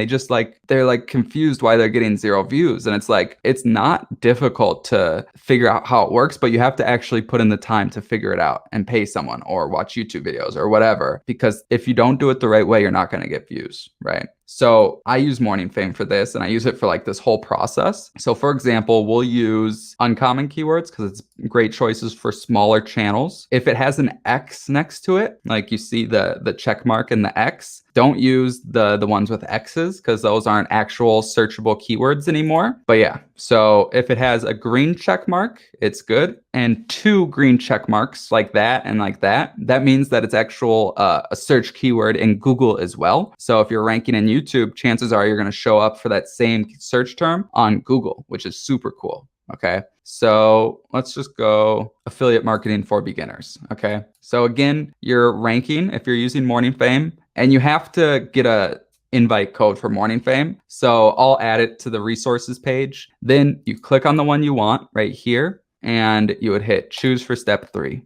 they're like confused why they're getting 0 views. And it's like, it's not difficult to figure out how it works, but you have to actually put in the time to figure it out and pay someone or watch YouTube videos or whatever. Because if you don't do it the right way, you're not going to get views, right? So I use Morning Fame for this, and I use it for like this whole process. So for example, we'll use uncommon keywords because it's great choices for smaller channels. If it has an X next to it, like you see the check mark and the X, don't use the ones with X's because those aren't actual searchable keywords anymore. But yeah, so if it has a green check mark, it's good. And 2 green check marks like that and like that, that means that it's actual a search keyword in Google as well. So if you're ranking in YouTube, chances are you're going to show up for that same search term on Google, which is super cool. Okay, so let's just go affiliate marketing for beginners. Okay, so again, you're ranking if you're using Morning Fame, and you have to get a invite code for Morning Fame. So I'll add it to the resources page. Then you click on the one you want right here, and you would hit choose for step 3.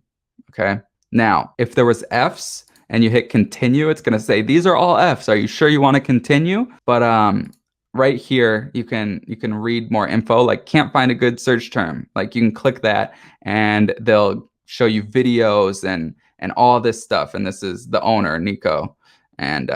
Okay, now if there was F's and you hit continue, it's going to say these are all F's. Are you sure you want to continue? But right here, you can read more info, like can't find a good search term. Like you can click that and they'll show you videos and all this stuff. And this is the owner, Nico, and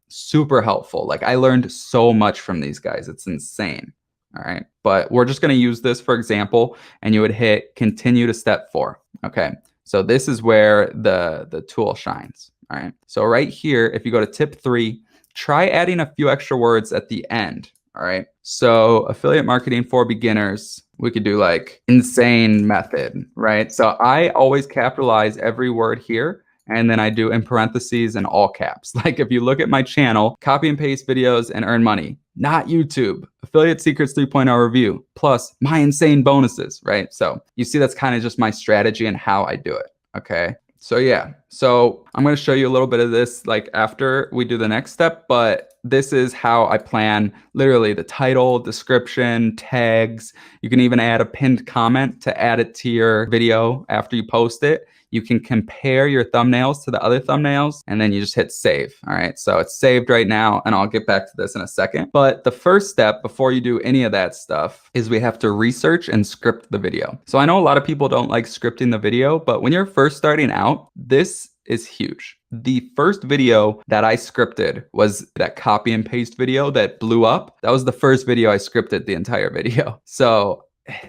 super helpful. Like I learned so much from these guys. It's insane. All right, but we're just going to use this for example, and you would hit continue to step 4. Okay, so this is where the tool shines. All right, so right here, if you go to tip 3, try adding a few extra words at the end. All right, so affiliate marketing for beginners, we could do like insane method, right? So I always capitalize every word here, and then I do in parentheses and all caps. Like if you look at my channel, copy and paste videos and earn money, not YouTube, affiliate secrets 3.0 review, plus my insane bonuses, right? So you see that's kind of just my strategy and how I do it. Okay. So yeah, so I'm going to show you a little bit of this like after we do the next step, but this is how I plan literally the title, description, tags. You can even add a pinned comment to add it to your video after you post it. You can compare your thumbnails to the other thumbnails, and then you just hit save. All right, so it's saved right now, and I'll get back to this in a second. But the first step before you do any of that stuff is we have to research and script the video. So I know a lot of people don't like scripting the video, but when you're first starting out, this is huge. The first video that I scripted was that copy and paste video that blew up. That was the first video I scripted the entire video. So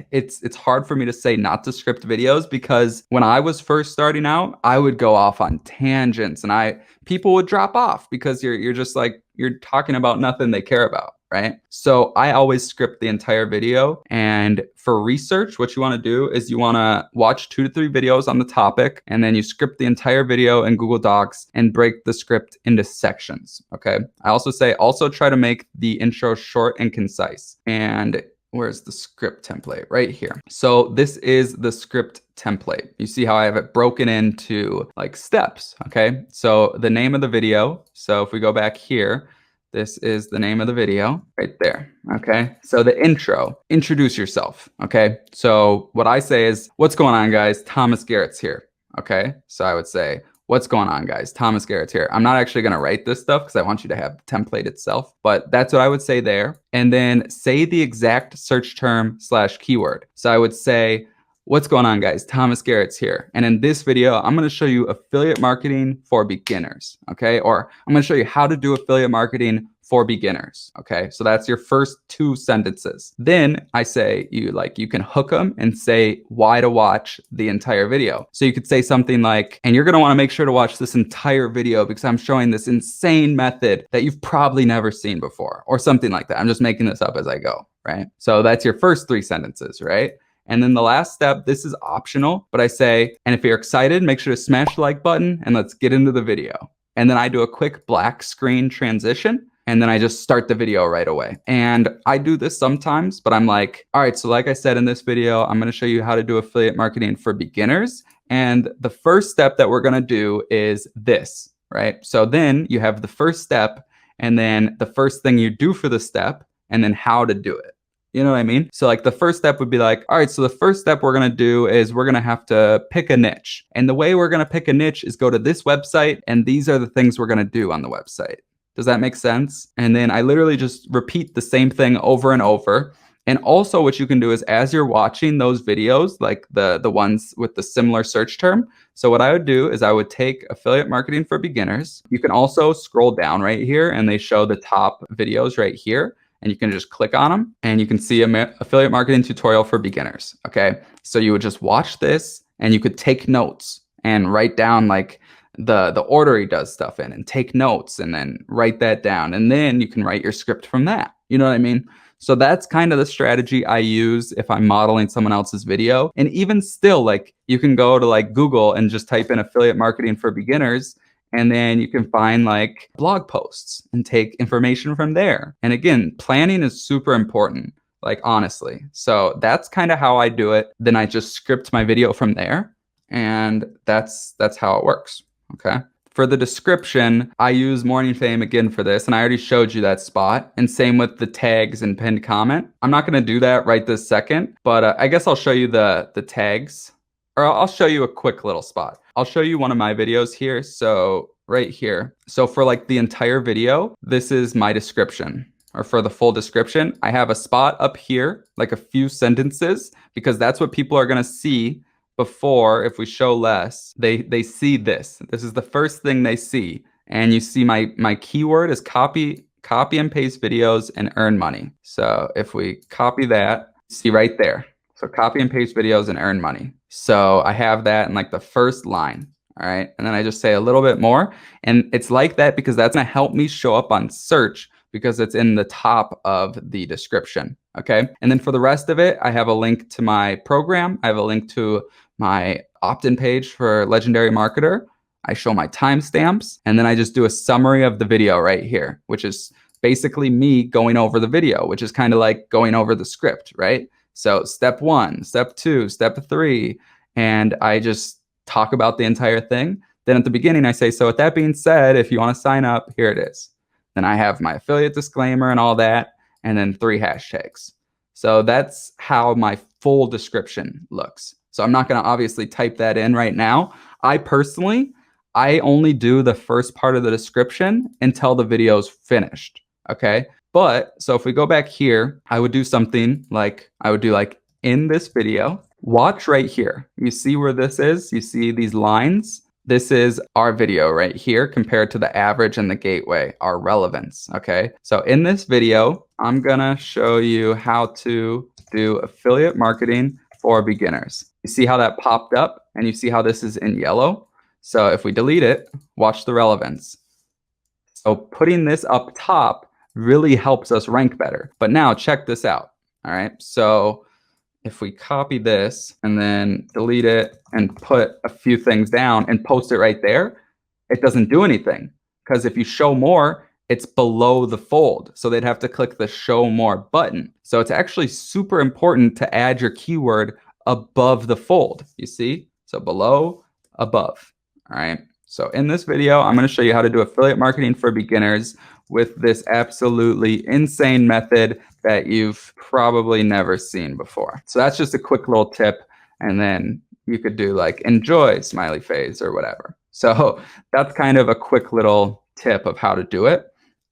it's hard for me to say not to script videos because when I was first starting out, I would go off on tangents and people would drop off because you're just like, you're talking about nothing they care about, right? So I always script the entire video. And for research, what you want to do is you want to watch 2 to 3 videos on the topic, and then you script the entire video in Google Docs and break the script into sections. Okay. I also say try to make the intro short and concise. And where's the script template? Right here. So this is the script template. You see how I have it broken into like steps. Okay. So the name of the video. So if we go back here, this is the name of the video right there. Okay. So the intro, introduce yourself. Okay. So what I say is, what's going on, guys? Thomas Garetz here. Okay. So I would say, what's going on, guys? Thomas Garetz here. I'm not actually going to write this stuff because I want you to have the template itself, but that's what I would say there. And then say the exact search term / keyword. So I would say What's going on, guys? Thomas Garetz here. And in this video, I'm going to show you affiliate marketing for beginners, okay? Or I'm going to show you how to do affiliate marketing for beginners, okay? So that's your first 2 sentences. Then I say you can hook them and say why to watch the entire video. So you could say something like, and you're going to want to make sure to watch this entire video because I'm showing this insane method that you've probably never seen before, or something like that. I'm just making this up as I go, right? So that's your first 3 sentences, right? And then the last step, this is optional, but I say, and if you're excited, make sure to smash the like button and let's get into the video. And then I do a quick black screen transition and then I just start the video right away. And I do this sometimes, but I'm like, all right, so like I said in this video, I'm going to show you how to do affiliate marketing for beginners. And the first step that we're going to do is this, right? So then you have the first step and then the first thing you do for the step and then how to do it. You know what I mean? So like the first step would be like, all right, so the first step we're going to do is we're going to have to pick a niche. And the way we're going to pick a niche is go to this website. And these are the things we're going to do on the website. Does that make sense? And then I literally just repeat the same thing over and over. And also what you can do is as you're watching those videos, like the ones with the similar search term. So what I would do is I would take affiliate marketing for beginners. You can also scroll down right here and they show the top videos right here. And you can just click on them and you can see affiliate marketing tutorial for beginners. Okay. So you would just watch this and you could take notes and write down like the order he does stuff in and take notes and then write that down. And then you can write your script from that. You know what I mean? So that's kind of the strategy I use if I'm modeling someone else's video. And even still, like you can go to like Google and just type in affiliate marketing for beginners. And then you can find like blog posts and take information from there. And again, planning is super important, like honestly. So that's kind of how I do it. Then I just script my video from there. And that's how it works. Okay. For the description, I use Morning Fame again for this. And I already showed you that spot. And same with the tags and pinned comment. I'm not going to do that right this second, but I guess I'll show you the tags. Or I'll show you a quick little spot. I'll show you one of my videos here. So right here. So for like the entire video, this is my description. Or for the full description, I have a spot up here, like a few sentences, because that's what people are going to see before. If we show less, they see this. This is the first thing they see. And you see my keyword is copy and paste videos and earn money. So if we copy that, see right there. So copy and paste videos and earn money. So I have that in like the first line. All right. And then I just say a little bit more. And it's like that because that's going to help me show up on search because it's in the top of the description. Okay. And then for the rest of it, I have a link to my program. I have a link to my opt-in page for Legendary Marketer. I show my timestamps and then I just do a summary of the video right here, which is basically me going over the video, which is kind of like going over the script, right? So step 1, step 2, step 3, and I just talk about the entire thing. Then at the beginning, I say, so with that being said, if you want to sign up, here it is. Then I have my affiliate disclaimer and all that, and then 3 hashtags. So that's how my full description looks. So I'm not going to obviously type that in right now. I only do the first part of the description until the video's finished. Okay. But so if we go back here, I would do something like in this video, watch right here. You see where this is? You see these lines? This is our video right here compared to the average and the gateway, our relevance. Okay. So in this video, I'm going to show you how to do affiliate marketing for beginners. You see how that popped up and you see how this is in yellow? So if we delete it, watch the relevance. So putting this up top really helps us rank better. But now check this out. All right. So if we copy this and then delete it and put a few things down and post it right there, it doesn't do anything. Because if you show more, it's below the fold. So they'd have to click the show more button. So it's actually super important to add your keyword above the fold. You see? So below, above. All right. So in this video, I'm going to show you how to do affiliate marketing for beginners with this absolutely insane method that you've probably never seen before. So that's just a quick little tip. And then you could do like enjoy smiley face or whatever. So that's kind of a quick little tip of how to do it.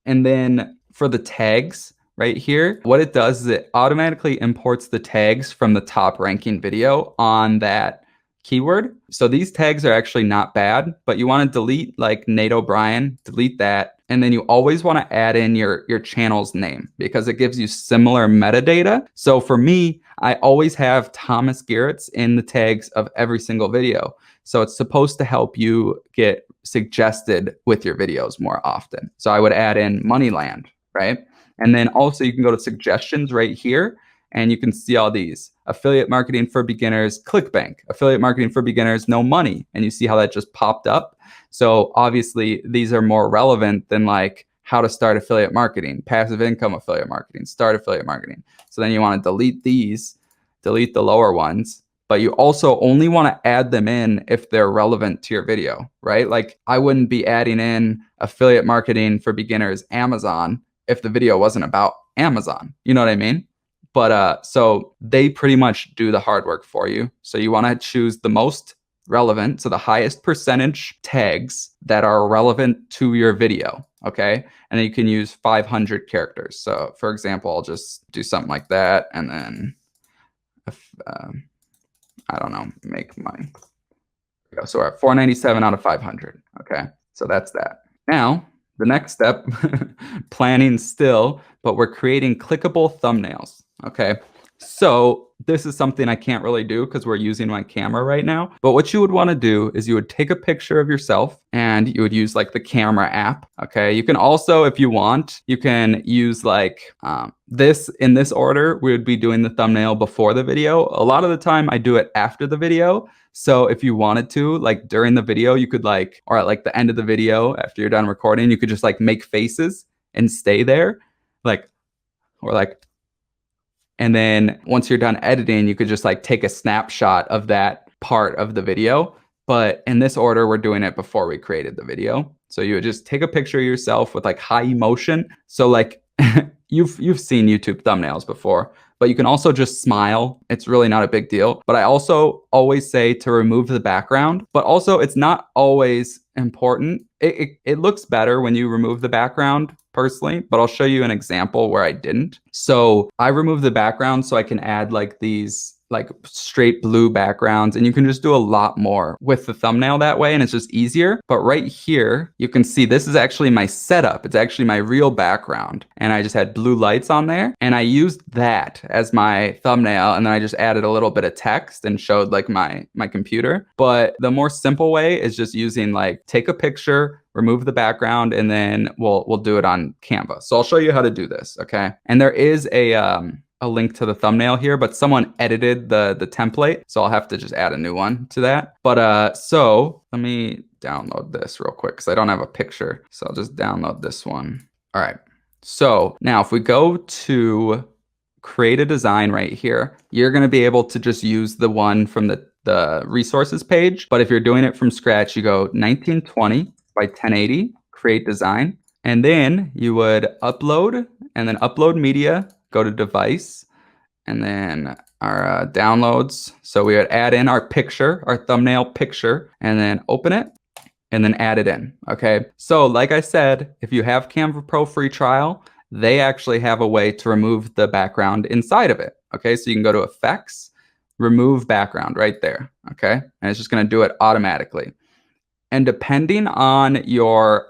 And then for the tags, right here, what it does is it automatically imports the tags from the top ranking video on that keyword. So these tags are actually not bad, but you want to delete like Nate O'Brien, delete that. And then you always want to add in your channel's name because it gives you similar metadata. So for me, I always have Thomas Garetz in the tags of every single video. So it's supposed to help you get suggested with your videos more often. So I would add in Moneyland, right? And then also you can go to suggestions right here and you can see all these. Affiliate marketing for beginners, ClickBank. Affiliate marketing for beginners, no money. And you see how that just popped up. So obviously these are more relevant than like how to start affiliate marketing, passive income affiliate marketing, start affiliate marketing. So then you want to delete these, delete the lower ones, but you also only want to add them in if they're relevant to your video, right? Like I wouldn't be adding in affiliate marketing for beginners, Amazon, if the video wasn't about Amazon. You know what I mean? But so they pretty much do the hard work for you. So you want to choose the most relevant, so the highest percentage tags that are relevant to your video, okay? And then you can use 500 characters. So for example, I'll just do something like that, and then I don't know, make money. So we're at 497 out of 500, okay? So that's that. Now, the next step, planning still, but we're creating clickable thumbnails, okay? So this is something I can't really do because we're using my camera right now. But what you would want to do is you would take a picture of yourself and you would use like the camera app. Okay. You can also, if you want, you can use like this in this order. We would be doing the thumbnail before the video. A lot of the time I do it after the video. So if you wanted to, like during the video, you could like, or at like the end of the video after you're done recording, you could just like make faces and stay there. Like, or like, and then once you're done editing, you could just like take a snapshot of that part of the video. But in this order, we're doing it before we created the video. So you would just take a picture of yourself with like high emotion. So like you've seen YouTube thumbnails before, but you can also just smile. It's really not a big deal. But I also always say to remove the background, but also it's not always important. It looks better when you remove the background personally, but I'll show you an example where I didn't. So I removed the background so I can add like these like straight blue backgrounds, and you can just do a lot more with the thumbnail that way, and it's just easier. But right here, you can see this is actually my setup. It's actually my real background, and I just had blue lights on there, and I used that as my thumbnail, and then I just added a little bit of text and showed like my computer. But the more simple way is just using like take a picture, remove the background, and then we'll do it on Canva. So I'll show you how to do this, okay? And there is a link to the thumbnail here, but someone edited the template, so I'll have to just add a new one to that. But so let me download this real quick because I don't have a picture, so I'll just download this one. All right, so now if we go to create a design right here, you're going to be able to just use the one from the resources page. But if you're doing it from scratch, you go 1920 by 1080, create design, and then you would upload, and then upload media, go to device, and then our downloads. So we would add in our picture, our thumbnail picture, and then open it, and then add it in, okay? So like I said, if you have Canva Pro free trial, they actually have a way to remove the background inside of it, okay? So you can go to effects, remove background right there, okay? And it's just gonna do it automatically. And depending on your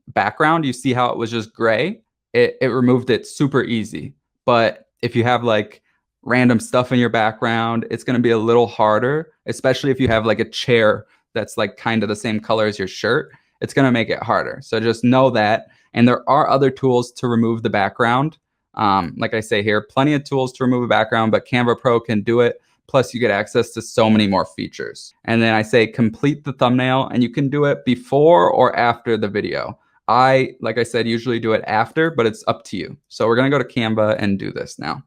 background, you see how it was just gray? It removed it super easy. But if you have like random stuff in your background, it's going to be a little harder, especially if you have like a chair that's like kind of the same color as your shirt. It's going to make it harder. So just know that. And there are other tools to remove the background. Like I say here, plenty of tools to remove a background, but Canva Pro can do it. Plus you get access to so many more features. And then I say complete the thumbnail, and you can do it before or after the video. I, like I said, usually do it after, but it's up to you. So we're going to go to Canva and do this now.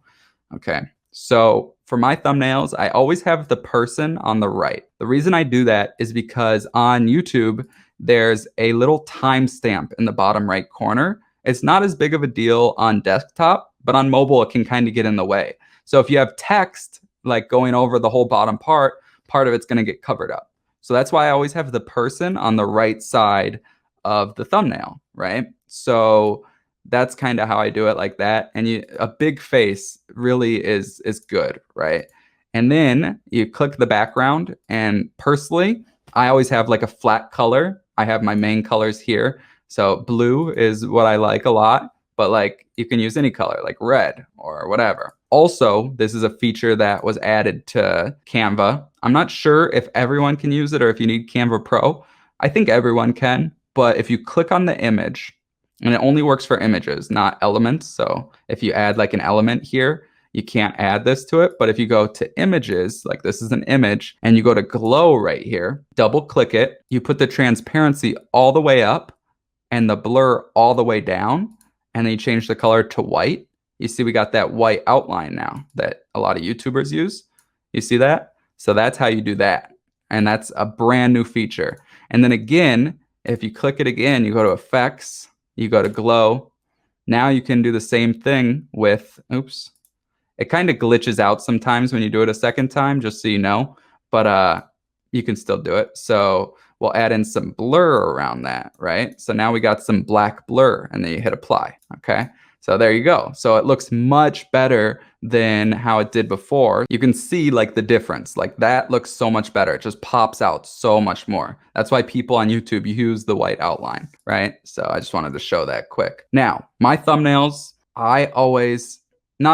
Okay. So for my thumbnails, I always have the person on the right. The reason I do that is because on YouTube, there's a little timestamp in the bottom right corner. It's not as big of a deal on desktop, but on mobile, it can kind of get in the way. So if you have text like going over the whole bottom part of it's going to get covered up. So that's why I always have the person on the right side of the thumbnail, right? So That's kind of how I do it, like that. And a big face really is good, right? And then you click the background, and personally, I always have like a flat color. I have my main colors here. So blue is what I like a lot, but like you can use any color, like red or whatever. Also, this is a feature that was added to Canva. I'm not sure if everyone can use it or if you need Canva Pro. I think everyone can, but if you click on the image, and it only works for images, not elements. So if you add like an element here, you can't add this to it. But if you go to images, like this is an image, and you go to glow right here, double click it, you put the transparency all the way up and the blur all the way down, and then you change the color to white. You see we got that white outline now that a lot of YouTubers use. You see that? So that's how you do that. And that's a brand new feature. And then again, if you click it again, you go to effects, you go to glow. Now you can do the same thing with, oops, it kind of glitches out sometimes when you do it a second time, just so you know, but you can still do it. So we'll add in some blur around that, right? So now we got some black blur, and then you hit apply, okay? So there you go. So it looks much better than how it did before. You can see like the difference. Like that looks so much better. It just pops out so much more. That's why people on YouTube use the white outline, right? So I just wanted to show that quick. Now, my thumbnails, not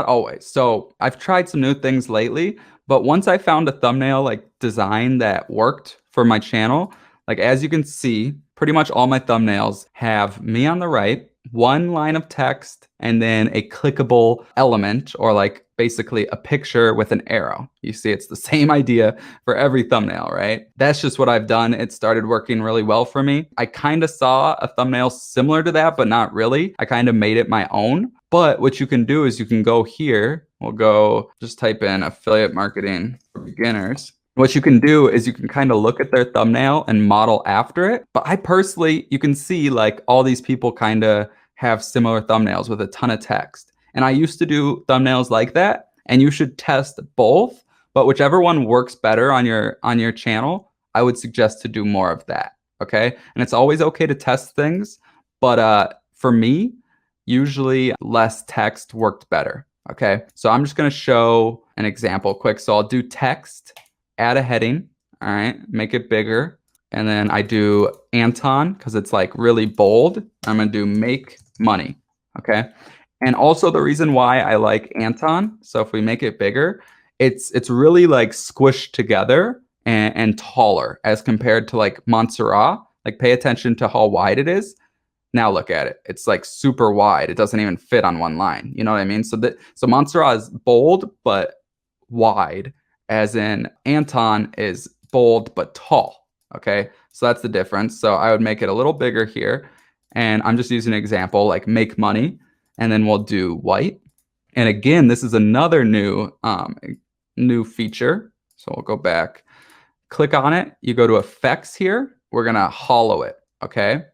always. So I've tried some new things lately, but once I found a thumbnail like design that worked for my channel, like as you can see, pretty much all my thumbnails have me on the right, one line of text, and then a clickable element, or like basically a picture with an arrow. You see, it's the same idea for every thumbnail, right? That's just what I've done. It started working really well for me. I kind of saw a thumbnail similar to that, but not really. I kind of made it my own. But what you can do is you can go here. We'll go just type in affiliate marketing for beginners. What you can do is you can kind of look at their thumbnail and model after it. But I personally, you can see like all these people kind of have similar thumbnails with a ton of text. And I used to do thumbnails like that, and you should test both. But whichever one works better on your channel, I would suggest to do more of that. Okay. And it's always okay to test things. But for me, usually less text worked better. Okay. So I'm just going to show an example quick. So I'll do text, add a heading. All right. Make it bigger. And then I do Anton because it's like really bold. I'm going to do make money. Okay. And also the reason why I like Anton, so if we make it bigger, it's really like squished together and taller as compared to like Montoya. Like pay attention to how wide it is. Now look at it. It's like super wide. It doesn't even fit on one line. You know what I mean? So Montoya is bold but wide, as in Anton is bold but tall. Okay, so that's the difference. So I would make it a little bigger here, and I'm just using an example like make money, and then we'll do white. And again, this is another new feature. So we'll go back, click on it. You go to effects here. We're gonna hollow it. Okay,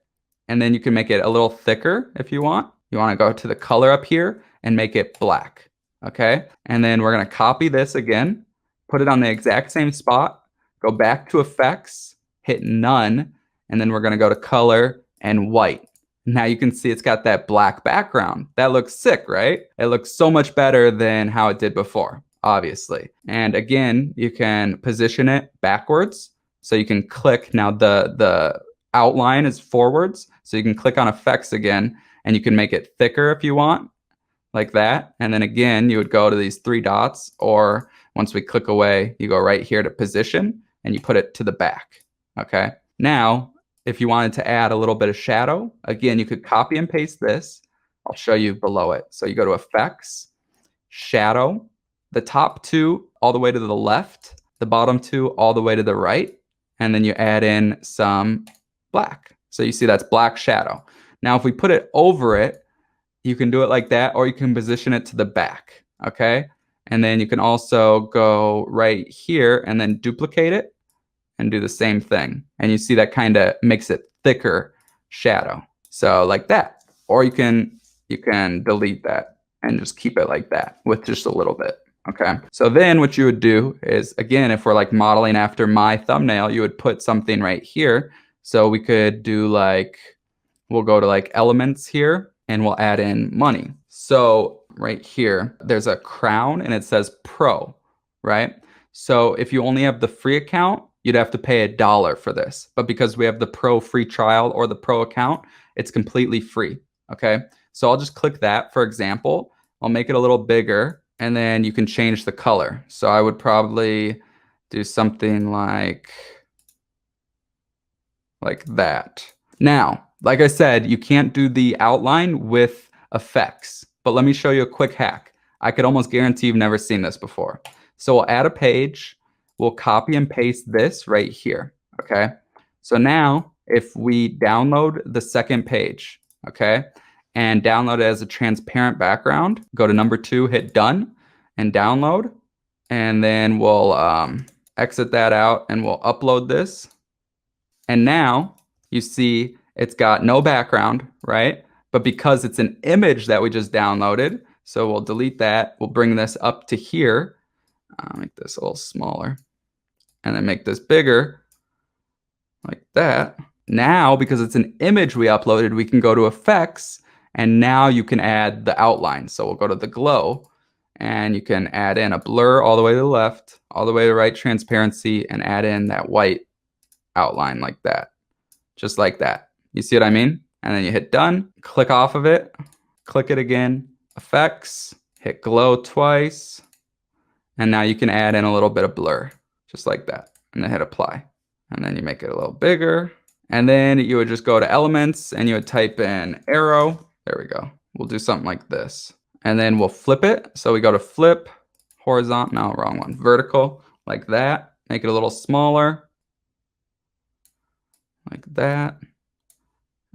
and then you can make it a little thicker if you want. You want to go to the color up here and make it black. Okay, and then we're gonna copy this again, put it on the exact same spot, go back to effects, hit none, and then we're going to go to color and white. Now you can see it's got that black background. That looks sick, right? It looks so much better than how it did before, obviously. And again, you can position it backwards. So you can click, now the outline is forwards. So you can click on effects again, and you can make it thicker if you want, like that. And then again, you would go to these three dots, or once we click away, you go right here to position, and you put it to the back. Okay. Now, if you wanted to add a little bit of shadow, again, you could copy and paste this. I'll show you below it. So you go to effects, shadow, the top two all the way to the left, the bottom two all the way to the right, and then you add in some black. So you see that's black shadow. Now, if we put it over it, you can do it like that, or you can position it to the back. Okay. And then you can also go right here and then duplicate it and do the same thing. And you see that kind of makes it thicker shadow. So like that. Or you can delete that and just keep it like that with just a little bit. Okay. So then what you would do is, again, if we're like modeling after my thumbnail, you would put something right here. So we could do like, we'll go to like elements here, and we'll add in money. So right here, there's a crown and it says pro, right? So if you only have the free account, you'd have to pay $1 for this. But because we have the pro free trial or the pro account, it's completely free, okay? So I'll just click that, for example. I'll make it a little bigger, and then you can change the color. So I would probably do something like that. Now, like I said, you can't do the outline with effects, but let me show you a quick hack. I could almost guarantee you've never seen this before. So we'll add a page, we'll copy and paste this right here, okay? So now, if we download the second page, okay, and download it as a transparent background, go to number 2, hit done, and download, and then we'll exit that out, and we'll upload this. And now you see it's got no background, right? But because it's an image that we just downloaded, so we'll delete that. We'll bring this up to here. Make this a little smaller. And then make this bigger, like that. Now, because it's an image we uploaded, we can go to effects, and now you can add the outline. So we'll go to the glow, and you can add in a blur all the way to the left, all the way to the right, transparency, and add in that white outline like that, just like that. You see what I mean? And then you hit done, click off of it, click it again, effects, hit glow twice, and now you can add in a little bit of blur, just like that, and then hit apply. And then you make it a little bigger, and then you would just go to elements and you would type in arrow. There we go. We'll do something like this, and then we'll flip it. So we go to flip, horizontal, no, wrong one, vertical, like that. Make it a little smaller, like that,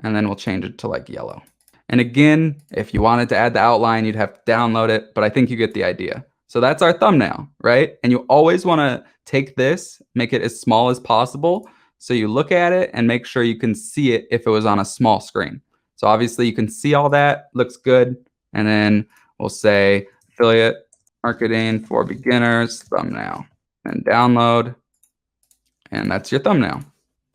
and then we'll change it to like yellow. And again, if you wanted to add the outline, you'd have to download it, but I think you get the idea. So that's our thumbnail, right? And you always want to take this, make it as small as possible, so you look at it and make sure you can see it if it was on a small screen. So obviously you can see all that, looks good, and then we'll say affiliate marketing for beginners thumbnail, and download, and that's your thumbnail.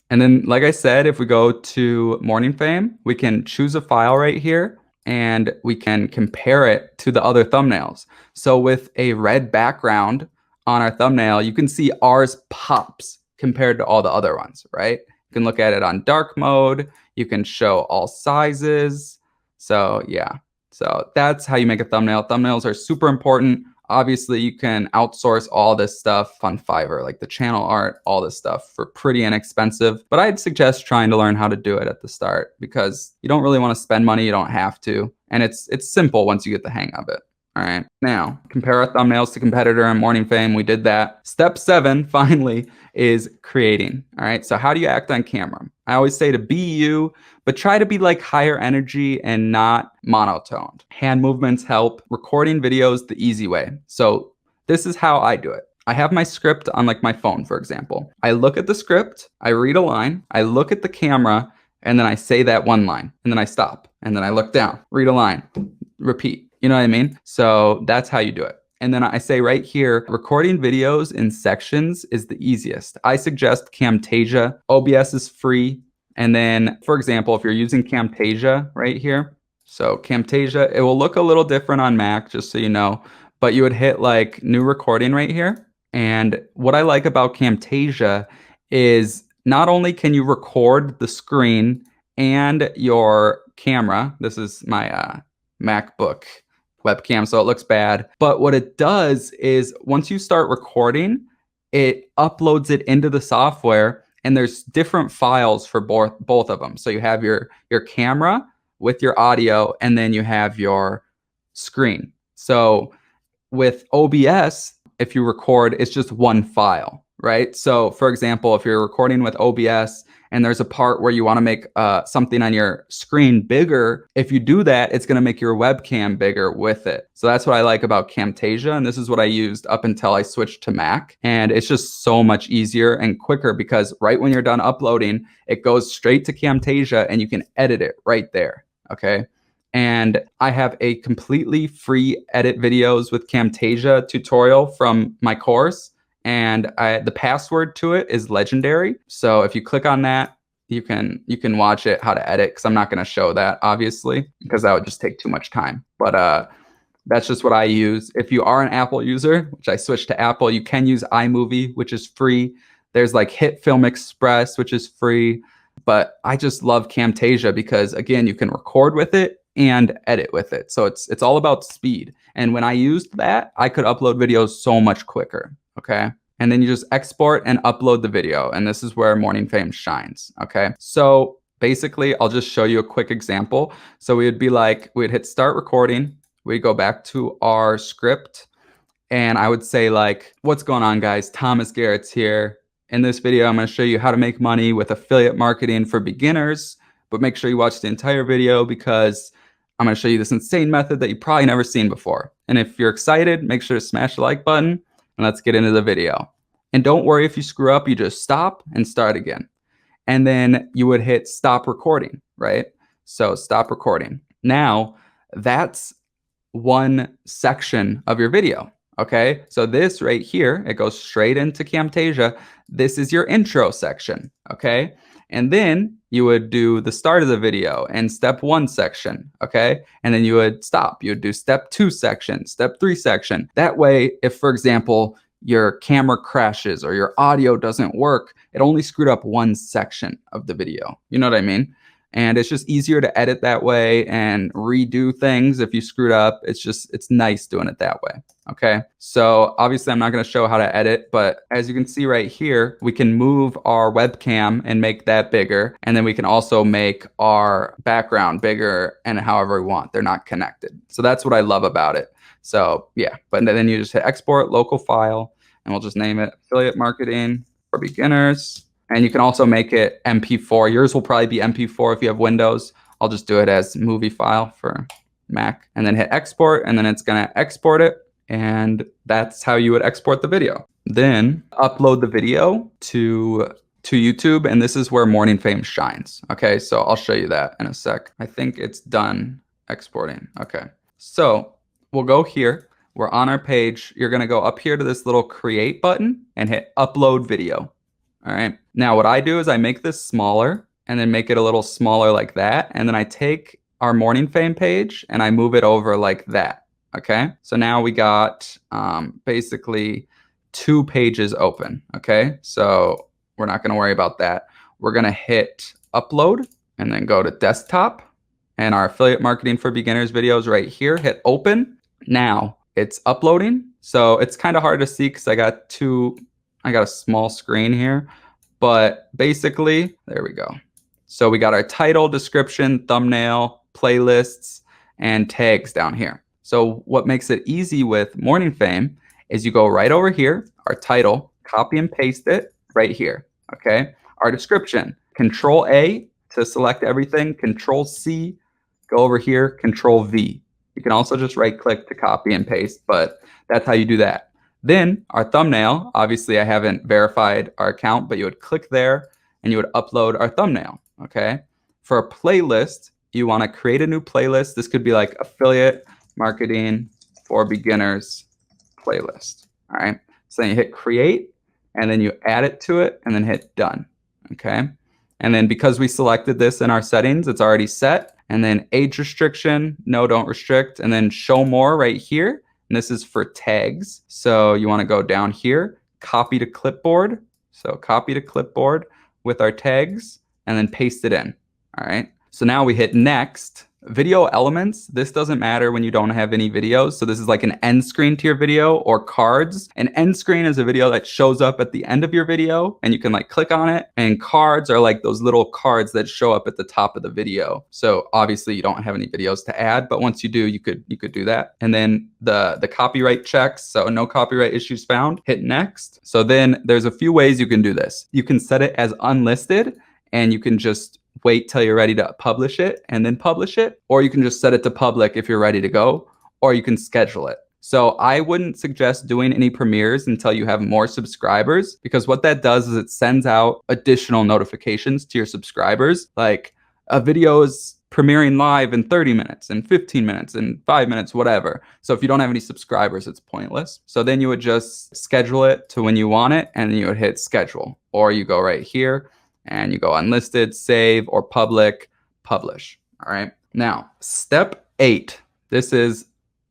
And then, like I said, if we go to Morning Fame, we can choose a file right here, and we can compare it to the other thumbnails. So with a red background on our thumbnail, you can see ours pops compared to all the other ones, right? You can look at it on dark mode. You can show all sizes. So yeah, so that's how you make a thumbnail. Thumbnails are super important. Obviously, you can outsource all this stuff on Fiverr, like the channel art, all this stuff for pretty inexpensive. But I'd suggest trying to learn how to do it at the start, because you don't really want to spend money you don't have to. And it's simple once you get the hang of it. All right, now compare our thumbnails to competitor and Morning Fame. We did that. Step 7, finally, is creating. All right, so how do you act on camera? I always say to be you, but try to be like higher energy and not monotoned. Hand movements help. Recording videos the easy way. So this is how I do it. I have my script on like my phone, for example. I look at the script, I read a line, I look at the camera, and then I say that one line, and then I stop, and then I look down, read a line, repeat. You know what I mean? So that's how you do it. And then I say right here, recording videos in sections is the easiest. I suggest Camtasia. OBS is free. And then, for example, if you're using Camtasia right here, so Camtasia, it will look a little different on Mac, just so you know, but you would hit like new recording right here. And what I like about Camtasia is not only can you record the screen and your camera, this is my MacBook webcam, so it looks bad. But what it does is once you start recording, it uploads it into the software, and there's different files for both of them. So you have your camera with your audio, and then you have your screen. So with OBS, if you record, it's just one file, right? So for example, if you're recording with OBS and there's a part where you want to make something on your screen bigger, if you do that, it's going to make your webcam bigger with it. So that's what I like about Camtasia. And this is what I used up until I switched to Mac. And it's just so much easier and quicker, because right when you're done uploading, it goes straight to Camtasia and you can edit it right there. Okay. And I have a completely free edit videos with Camtasia tutorial from my course. And the password to it is legendary. So if you click on that, you can watch it, how to edit, because I'm not going to show that, obviously, because that would just take too much time. But that's just what I use. If you are an Apple user, which I switched to Apple, you can use iMovie, which is free. There's like Hit Film Express, which is free. But I just love Camtasia because, again, you can record with it and edit with it. So it's all about speed. And when I used that, I could upload videos so much quicker. Okay. And then you just export and upload the video. And this is where Morning Fame shines. Okay. So basically, I'll just show you a quick example. So we'd hit start recording. We go back to our script. And I would say, like, what's going on, guys? Thomas Garetz here. In this video, I'm going to show you how to make money with affiliate marketing for beginners. But make sure you watch the entire video because I'm going to show you this insane method that you've probably never seen before. And if you're excited, make sure to smash the like button and let's get into the video. And don't worry if you screw up, you just stop and start again. And then you would hit stop recording, right? So stop recording. Now, that's one section of your video. Okay, so this right here, it goes straight into Camtasia. This is your intro section, okay? And then you would do the start of the video and step 1 section, okay? And then you would stop. You would do step 2 section, step 3 section. That way, if, for example, your camera crashes or your audio doesn't work, it only screwed up one section of the video. You know what I mean? And it's just easier to edit that way and redo things if you screwed up. It's nice doing it that way. Okay. So obviously I'm not going to show how to edit, but as you can see right here, we can move our webcam and make that bigger. And then we can also make our background bigger and however we want. They're not connected. So that's what I love about it. So yeah, but then you just hit export local file and we'll just name it affiliate marketing for beginners. And you can also make it MP4. Yours will probably be MP4 if you have Windows. I'll just do it as movie file for Mac and then hit export and then it's going to export it. And that's how you would export the video. Then upload the video to YouTube. And this is where Morning Fame shines. Okay, so I'll show you that in a sec. I think it's done exporting. Okay, so we'll go here. We're on our page. You're going to go up here to this little create button and hit upload video. All right. Now what I do is I make this smaller and then make it a little smaller like that. And then I take our Morning Fame page and I move it over like that. Okay. So now we got basically 2 pages open. Okay. So we're not going to worry about that. We're going to hit upload and then go to desktop and our affiliate marketing for beginners videos right here. Hit open. Now it's uploading. So it's kind of hard to see because I got a small screen here, but basically, there we go. So we got our title, description, thumbnail, playlists, and tags down here. So what makes it easy with Morning Fame is you go right over here, our title, copy and paste it right here, okay? Our description, Control A to select everything, Control C, go over here, Control V. You can also just right click to copy and paste, but that's how you do that. Then our thumbnail, obviously I haven't verified our account, but you would click there and you would upload our thumbnail, okay? For a playlist, you want to create a new playlist. This could be like affiliate marketing for beginners playlist, all right? So then you hit create and then you add it to it and then hit done, okay? And then because we selected this in our settings, it's already set. And then age restriction, no, don't restrict. And then show more right here. And this is for tags. So you want to go down here, copy to clipboard. So copy to clipboard with our tags and then paste it in. All right. So now we hit next. Video elements. This doesn't matter when you don't have any videos. So this is like an end screen to your video or cards. An end screen is a video that shows up at the end of your video and you can like click on it. And cards are like those little cards that show up at the top of the video. So obviously you don't have any videos to add, but once you do, you could do that. And then the copyright checks. So no copyright issues found. Hit next. So then there's a few ways you can do this. You can set it as unlisted and you can just wait till you're ready to publish it and then publish it, or you can just set it to public if you're ready to go, or you can schedule it. So I wouldn't suggest doing any premieres until you have more subscribers, because what that does is it sends out additional notifications to your subscribers. Like a video is premiering live in 30 minutes and 15 minutes and 5 minutes, whatever. So if you don't have any subscribers, it's pointless. So then you would just schedule it to when you want it and then you would hit schedule, or you go right here and you go unlisted, save, or public, publish. All right. Now, step 8. This is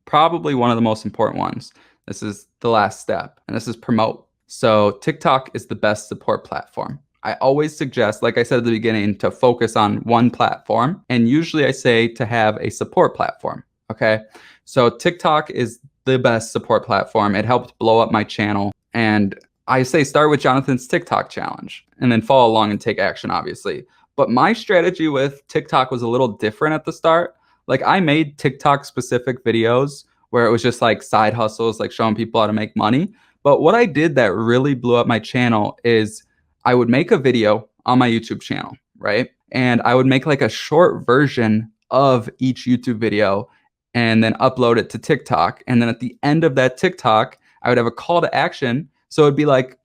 probably one of the most important ones. This is the last step, and this is promote. So TikTok is the best support platform. I always suggest, like I said at the beginning, to focus on one platform. And usually I say to have a support platform. Okay. So TikTok is the best support platform. It helped blow up my channel. And I say start with Jonathan's TikTok challenge and then follow along and take action, obviously. But my strategy with TikTok was a little different at the start. Like I made TikTok specific videos where it was just like side hustles, like showing people how to make money. But what I did that really blew up my channel is I would make a video on my YouTube channel, right? And I would make like a short version of each YouTube video and then upload it to TikTok. And then at the end of that TikTok, I would have a call to action. So it'd be like,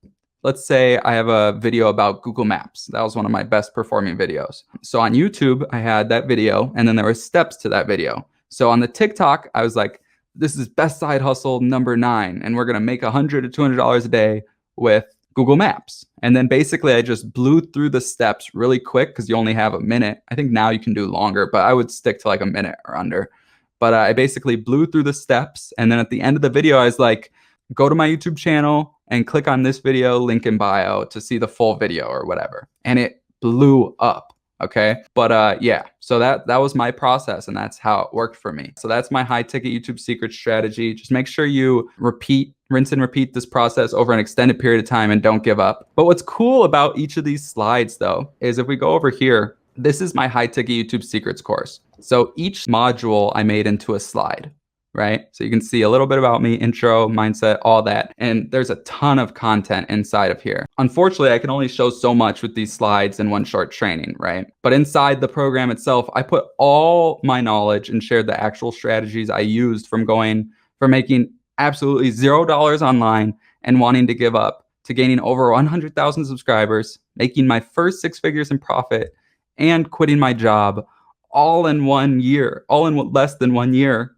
let's say I have a video about Google Maps. That was one of my best performing videos. So on YouTube, I had that video and then there were steps to that video. So on the TikTok, I was like, this is best side hustle number 9. And we're going to make $100 to $200 a day with Google Maps. And then basically I just blew through the steps really quick because you only have a minute. I think now you can do longer, but I would stick to like a minute or under. But I basically blew through the steps. And then at the end of the video, I was like, go to my YouTube channel and click on this video, link in bio to see the full video or whatever. And it blew up. Okay. But yeah, so that was my process and that's how it worked for me. So that's my high ticket YouTube secret strategy. Just make sure you rinse and repeat this process over an extended period of time and don't give up. But what's cool about each of these slides though, is if we go over here, this is my high ticket YouTube secrets course. So each module I made into a slide. Right? So you can see a little bit about me, intro, mindset, all that. And there's a ton of content inside of here. Unfortunately, I can only show so much with these slides in one short training, right? But inside the program itself, I put all my knowledge and shared the actual strategies I used from making absolutely $0 online and wanting to give up to gaining over 100,000 subscribers, making my first 6 figures in profit and quitting my job all in 1 year, all in less than 1 year.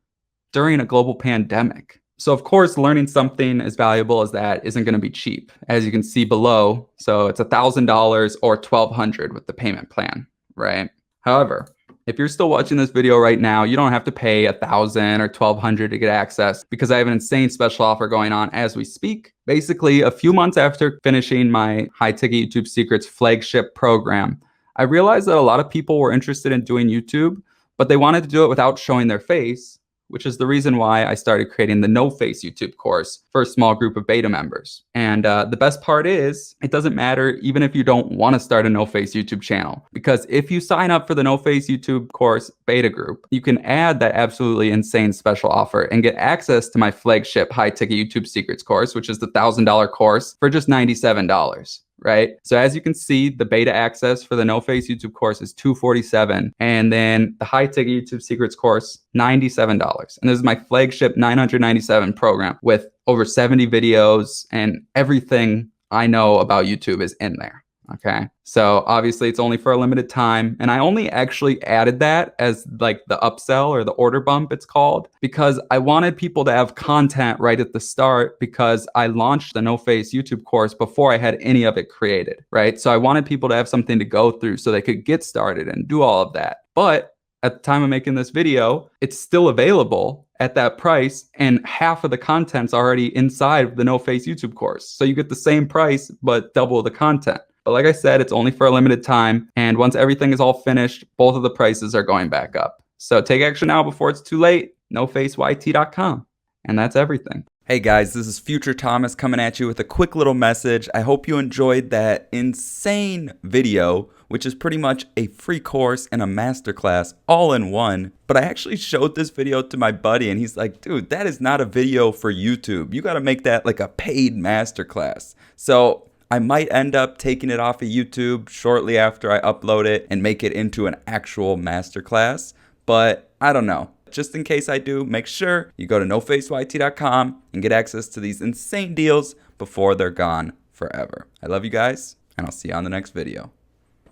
During a global pandemic. So of course, learning something as valuable as that isn't going to be cheap, as you can see below. So it's $1,000 or $1,200 with the payment plan, right? However, if you're still watching this video right now, you don't have to pay $1,000 or $1,200 to get access because I have an insane special offer going on as we speak. Basically, a few months after finishing my high ticket YouTube secrets flagship program, I realized that a lot of people were interested in doing YouTube, but they wanted to do it without showing their face, which is the reason why I started creating the No Face YouTube course for a small group of beta members. And the best part is, it doesn't matter even if you don't want to start a No Face YouTube channel, because if you sign up for the No Face YouTube course beta group, you can add that absolutely insane special offer and get access to my flagship high ticket YouTube secrets course, which is the $1,000 course for just $97. Right? So as you can see, the beta access for the No Face YouTube course is $247. And then the high ticket YouTube secrets course, $97. And this is my flagship $997 program with over 70 videos and everything I know about YouTube is in there. Okay. So obviously it's only for a limited time. And I only actually added that as like the upsell or the order bump it's called, because I wanted people to have content right at the start, because I launched the No Face YouTube course before I had any of it created. Right. So I wanted people to have something to go through so they could get started and do all of that. But at the time of making this video, it's still available at that price, and half of the content's already inside of the No Face YouTube course. So you get the same price, but double the content. But like I said, it's only for a limited time. And once everything is all finished, both of the prices are going back up. So take action now before it's too late. NoFaceYT.com. And that's everything. Hey guys, this is Future Thomas coming at you with a quick little message. I hope you enjoyed that insane video, which is pretty much a free course and a masterclass all in one. But I actually showed this video to my buddy and he's like, dude, that is not a video for YouTube. You got to make that like a paid masterclass. So I might end up taking it off of YouTube shortly after I upload it and make it into an actual masterclass. But I don't know. Just in case I do, make sure you go to NoFaceYT.com and get access to these insane deals before they're gone forever. I love you guys, and I'll see you on the next video.